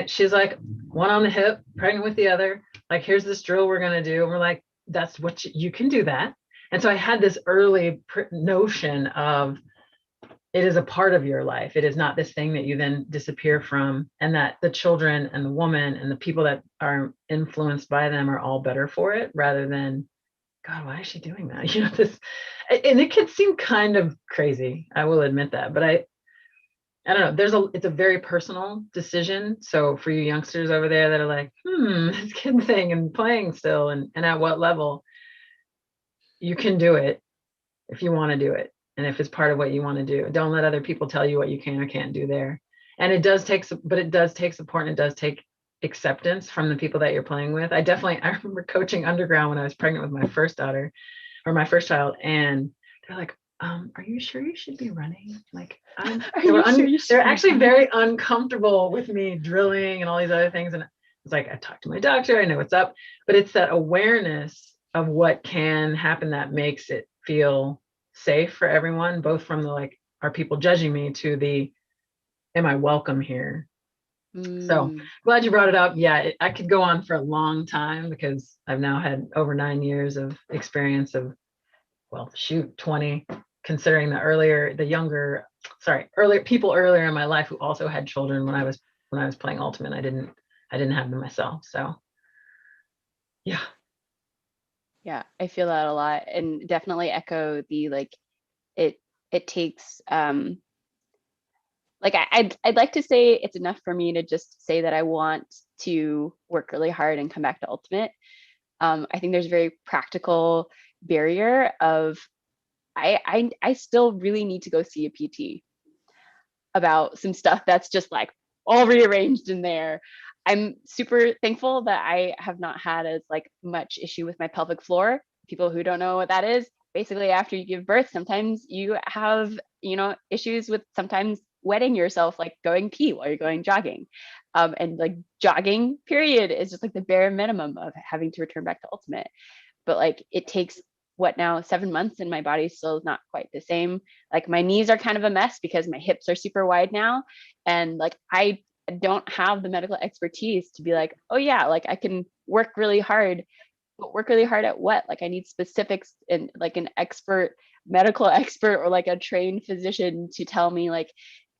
She's like, one on the hip, pregnant with the other. Like, here's this drill we're gonna do. And we're like, that's what you can do that. And so I had this early notion of it is a part of your life. It is not this thing that you then disappear from, and that the children and the woman and the people that are influenced by them are all better for it, rather than, God, why is she doing that? This, and it can seem kind of crazy. I will admit that, but I don't know. It's a very personal decision. So for you youngsters over there that are like, this kid thing and playing still, and at what level, you can do it if you want to do it. And if it's part of what you want to do, don't let other people tell you what you can or can't do there. And it does take support, and it does take acceptance from the people that you're playing with. I remember coaching underground when I was pregnant with my first daughter, or my first child, and they're like, are you sure you should be running? Like, they're actually very uncomfortable with me drilling and all these other things. And it's like, I talked to my doctor, I know what's up, but it's that awareness of what can happen that makes it feel safe for everyone, both from the like, are people judging me, to the, am I welcome here? So glad you brought it up. Yeah, I could go on for a long time, because I've now had over 9 years of experience of, 20, considering earlier people earlier in my life who also had children when I was playing ultimate. I didn't have them myself. So yeah. Yeah, I feel that a lot, and definitely echo the like it takes like I'd like to say it's enough for me to just say that I want to work really hard and come back to ultimate. I think there's a very practical barrier of I still really need to go see a PT about some stuff that's just like all rearranged in there. I'm super thankful that I have not had as like much issue with my pelvic floor. People who don't know what that is, basically after you give birth, sometimes you have, issues with sometimes wetting yourself, like going pee while you're going jogging. And like jogging period is just like the bare minimum of having to return back to ultimate. But like it takes 7 months, and my body still is not quite the same. Like my knees are kind of a mess because my hips are super wide now. And like I don't have the medical expertise to be like, oh yeah, like I can work really hard, but work really hard at what? Like I need specifics and like an expert, medical expert, or like a trained physician to tell me like,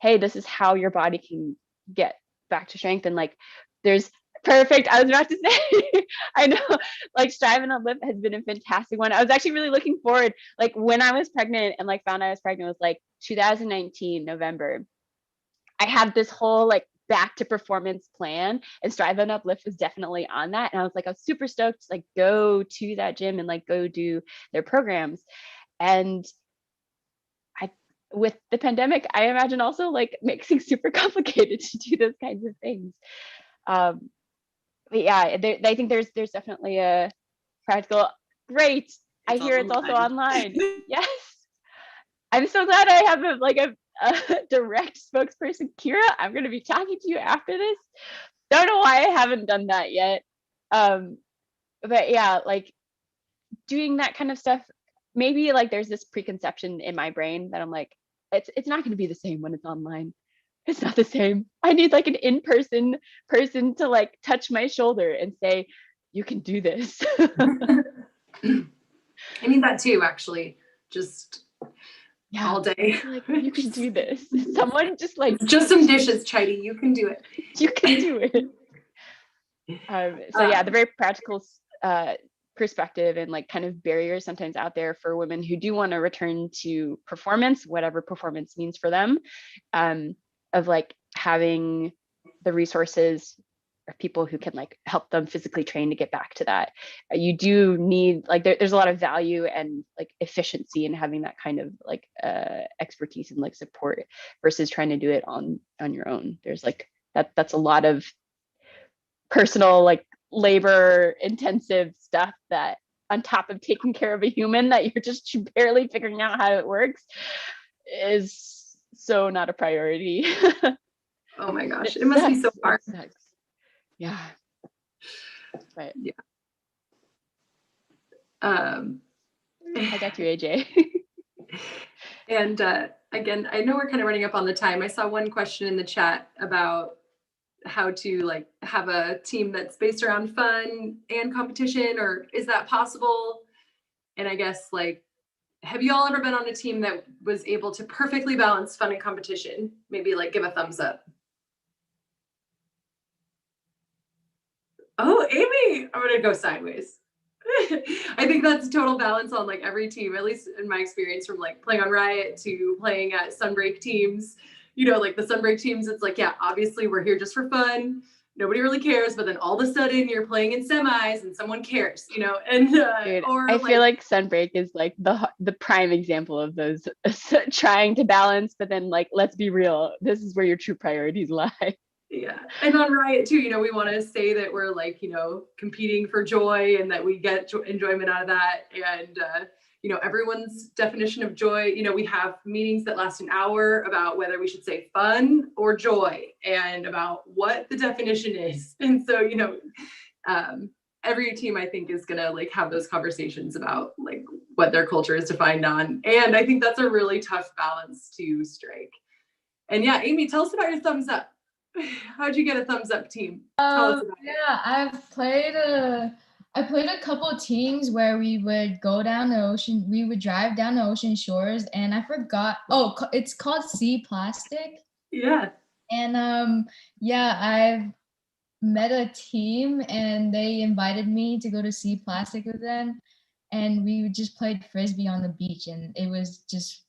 hey, this is how your body can get back to strength. And like, there's perfect. I was about to say, I know, like Striving Up Lift has been a fantastic one. I was actually really looking forward, like when I was pregnant and like found I was pregnant was like 2019, November. I have this whole like back to performance plan, and Striving Up Lift was definitely on that. And I was like, I was super stoked to like go to that gym and like go do their programs. And with the pandemic, I imagine also like makes things super complicated to do those kinds of things. But yeah, I think there's definitely a practical. Great, I hear it's also online. Yes, I'm so glad I have a direct spokesperson. Kira, I'm going to be talking to you after this. Don't know why I haven't done that yet. But yeah, like doing that kind of stuff. Maybe like there's this preconception in my brain that I'm like, it's not going to be the same when it's online. It's not the same. I need like an in-person person to like touch my shoulder and say, you can do this. I need that too, actually. Just all day. Like, you can do this. Someone just like. Just some dishes, Chidi. You can do it. You can do it. So yeah, the very practical perspective and like kind of barriers sometimes out there for women who do want to return to performance, whatever performance means for them, of like having the resources of people who can like help them physically train to get back to that. You do need like there's a lot of value and like efficiency in having that kind of like expertise and like support versus trying to do it on your own. There's like that's a lot of personal like labor intensive stuff that on top of taking care of a human that you're just barely figuring out how it works is so not a priority. Oh my gosh, it must be so hard. Yeah. But yeah. I got you, AJ. And again, I know we're kind of running up on the time. I saw one question in the chat about how to like have a team that's based around fun and competition, or is that possible? And I guess like, have you all ever been on a team that was able to perfectly balance fun and competition? Maybe like give a thumbs up. Oh, Amy, I'm gonna go sideways. I think that's total balance on like every team, at least in my experience from like playing on Riot to playing at Sunbreak teams. You know, like the Sunbreak teams, it's like, yeah, obviously we're here just for fun. Nobody really cares, but then all of a sudden you're playing in semis and someone cares, you know? And dude, or I feel like Sunbreak is like the prime example of those trying to balance, but then like, let's be real, this is where your true priorities lie. Yeah, and on Riot too, you know, we want to say that we're like, you know, competing for joy and that we get enjoyment out of that. And, you know, everyone's definition of joy, you know, we have meetings that last an hour about whether we should say fun or joy and about what the definition is. And so, you know, every team I think is gonna like have those conversations about like what their culture is defined on. And I think that's a really tough balance to strike. And yeah, Amy, tell us about your thumbs up. How'd you get a thumbs up team? Tell us about it. I played a couple of teams where we would go down the ocean. We would drive down the ocean shores, and I forgot. Oh, it's called Sea Plastic. Yeah. And yeah, I've met a team, and they invited me to go to Sea Plastic with them, and we just played frisbee on the beach, and it was just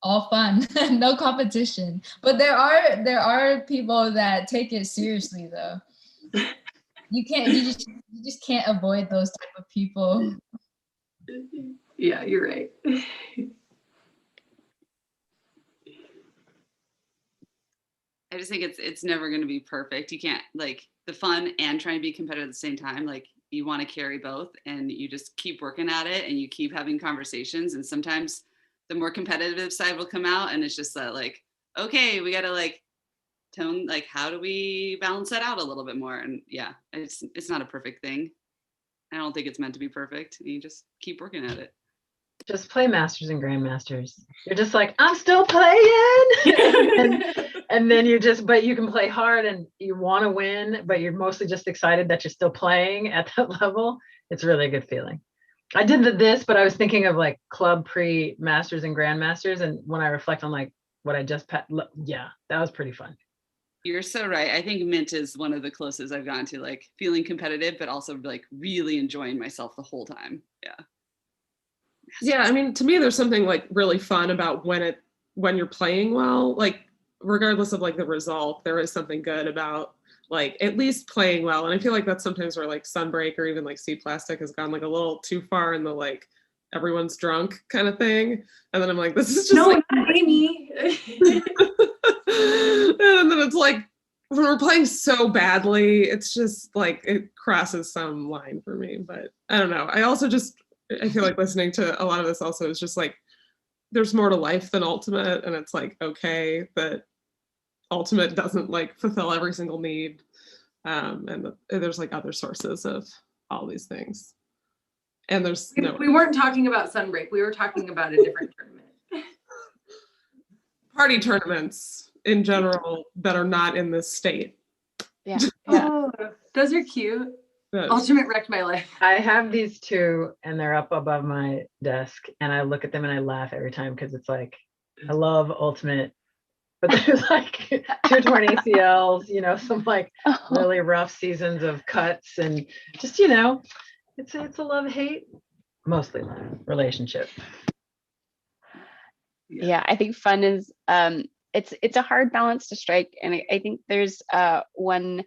all fun. No competition, but there are people that take it seriously though. You just can't avoid those type of people. Yeah, you're right. I just think it's never going to be perfect. You can't like the fun and trying to be competitive at the same time. Like you want to carry both, and you just keep working at it, and you keep having conversations, and sometimes the more competitive side will come out, and it's just that like, okay, we got to like tone, like, how do we balance that out a little bit more? And yeah, it's not a perfect thing. I don't think it's meant to be perfect. You just keep working at it. Just play Masters and Grandmasters. You're just like, I'm still playing. And then but you can play hard and you want to win, but you're mostly just excited that you're still playing at that level. It's really a good feeling. I did this, but I was thinking of like club pre-masters and grandmasters. And when I reflect on like what I just, yeah, that was pretty fun. You're so right. I think Mint is one of the closest I've gotten to like feeling competitive, but also like really enjoying myself the whole time. Yeah. Yeah, I mean, to me, there's something like really fun about when you're playing well, like regardless of like the result, there is something good about like at least playing well. And I feel like that's sometimes where like Sunbreak or even like Sea Plastic has gone like a little too far in the like everyone's drunk kind of thing. And then I'm like, this is just No, like not Amy. and then it's like when we're playing so badly, it's just like it crosses some line for me. But I don't know. I feel like listening to a lot of this also is just like there's more to life than Ultimate, and it's like okay that Ultimate doesn't like fulfill every single need, and there's like other sources of all these things. And there's we weren't talking about Sunbreak. We were talking about a different tournament. Party tournaments in general that are not in this state. Yeah. Oh, those are cute. Ultimate wrecked my life. I have these two and they're up above my desk and I look at them and I laugh every time because it's like, I love Ultimate, but there's like 2 torn ACLs, some like really rough seasons of cuts and just, it's a love-hate, mostly love relationship. Yeah, I think fun is it's a hard balance to strike, and I think there's one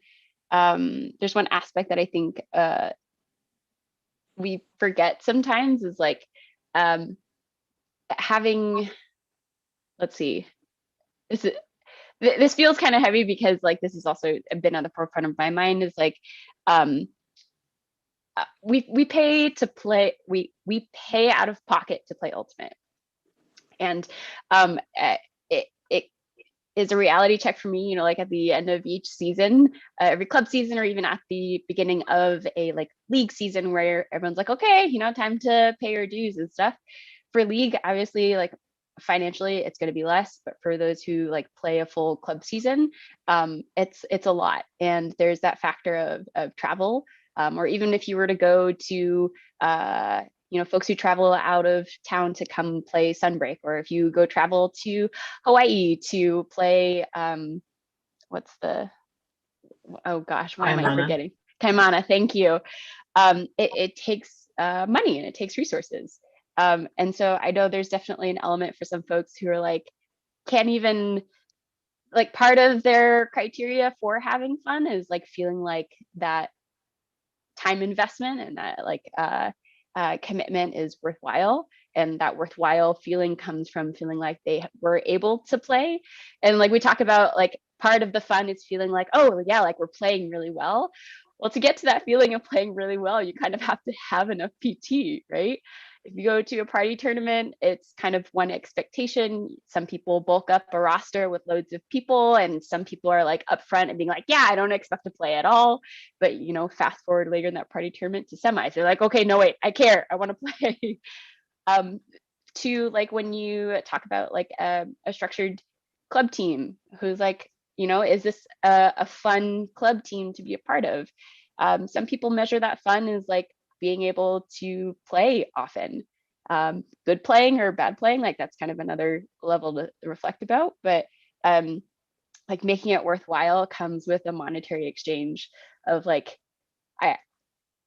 aspect that I think we forget sometimes is like having, let's see, this feels kind of heavy because like this has also been at the forefront of my mind is like we pay to play, we pay out of pocket to play Ultimate. And it is a reality check for me, like at the end of each season, every club season, or even at the beginning of a like league season where everyone's like, okay, time to pay your dues and stuff. For league, obviously, like financially, it's going to be less, but for those who like play a full club season, it's a lot. And there's that factor of travel, or even if you were to go to folks who travel out of town to come play Sunbreak, or if you go travel to Hawaii to play, oh gosh, why am I forgetting? Kaimana, thank you. It takes money and it takes resources. And so I know there's definitely an element for some folks who are like, can't even, like part of their criteria for having fun is like feeling like that time investment and that like, commitment is worthwhile, and that worthwhile feeling comes from feeling like they were able to play. And like we talk about, like part of the fun is feeling like, oh yeah, like we're playing really well. Well, to get to that feeling of playing really well, you kind of have to have enough PT, right? If you go to a party tournament, it's kind of one expectation. Some people bulk up a roster with loads of people, and some people are like upfront and being like, yeah, I don't expect to play at all. But fast forward later in that party tournament to semis, they're like, okay, no, wait, I care, I want to play. To like when you talk about like a structured club team who's like, is this a fun club team to be a part of? Some people measure that fun as like being able to play often. Good playing or bad playing, like that's kind of another level to reflect about. But like making it worthwhile comes with a monetary exchange of like,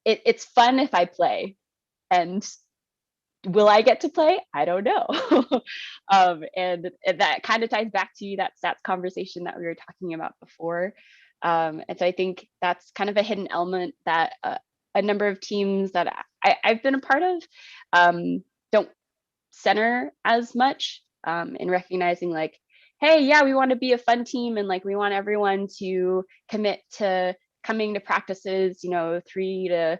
it's fun if I play, and will I get to play? I don't know. And that kind of ties back to that stats conversation that we were talking about before. And so I think that's kind of a hidden element that a number of teams that I've been a part of don't center as much in recognizing like, hey, yeah, we want to be a fun team, and like we want everyone to commit to coming to practices, 3 to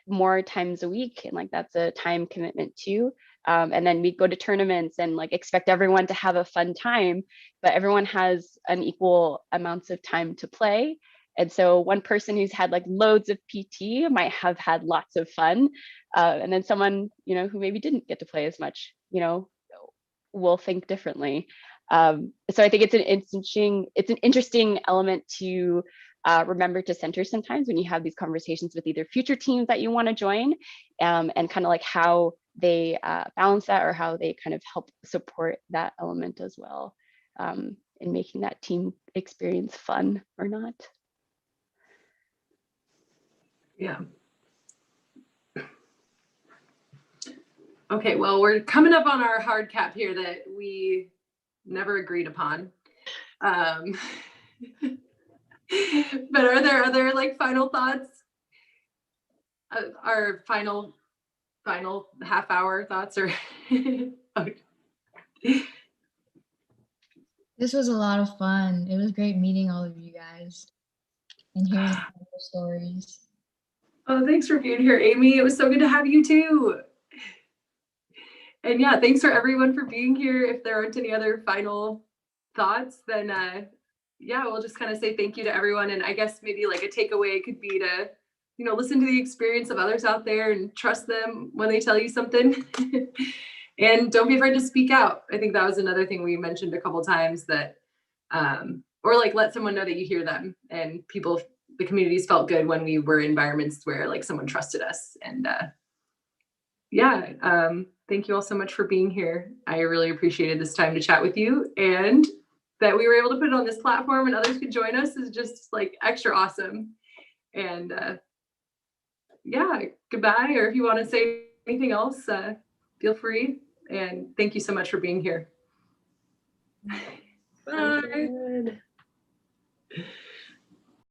more times a week, and like that's a time commitment too. And then we go to tournaments and like expect everyone to have a fun time, but everyone has an equal amounts of time to play. And so one person who's had like loads of PT might have had lots of fun, and then someone who maybe didn't get to play as much will think differently. So I think it's an interesting element to remember to center sometimes when you have these conversations with either future teams that you want to join, and kind of like how they balance that, or how they kind of help support that element as well, in making that team experience fun or not. Yeah. Okay, well, we're coming up on our hard cap here that we never agreed upon. But are there other like final thoughts? Our final half hour thoughts, or okay. This was a lot of fun. It was great meeting all of you guys and hearing your stories. Oh, thanks for being here, Amy. It was so good to have you too. And yeah, thanks for everyone for being here. If there aren't any other final thoughts, then yeah, we'll just kind of say thank you to everyone. And I guess maybe like a takeaway could be to, you know, listen to the experience of others out there and trust them when they tell you something. And don't be afraid to speak out. I think that was another thing we mentioned a couple times, that or like let someone know that you hear them. And the communities felt good when we were in environments where like someone trusted us. And yeah, thank you all so much for being here. I really appreciated this time to chat with you, and that we were able to put it on this platform and others could join us is just like extra awesome. And yeah, goodbye. Or if you want to say anything else, feel free. And thank you so much for being here. Bye.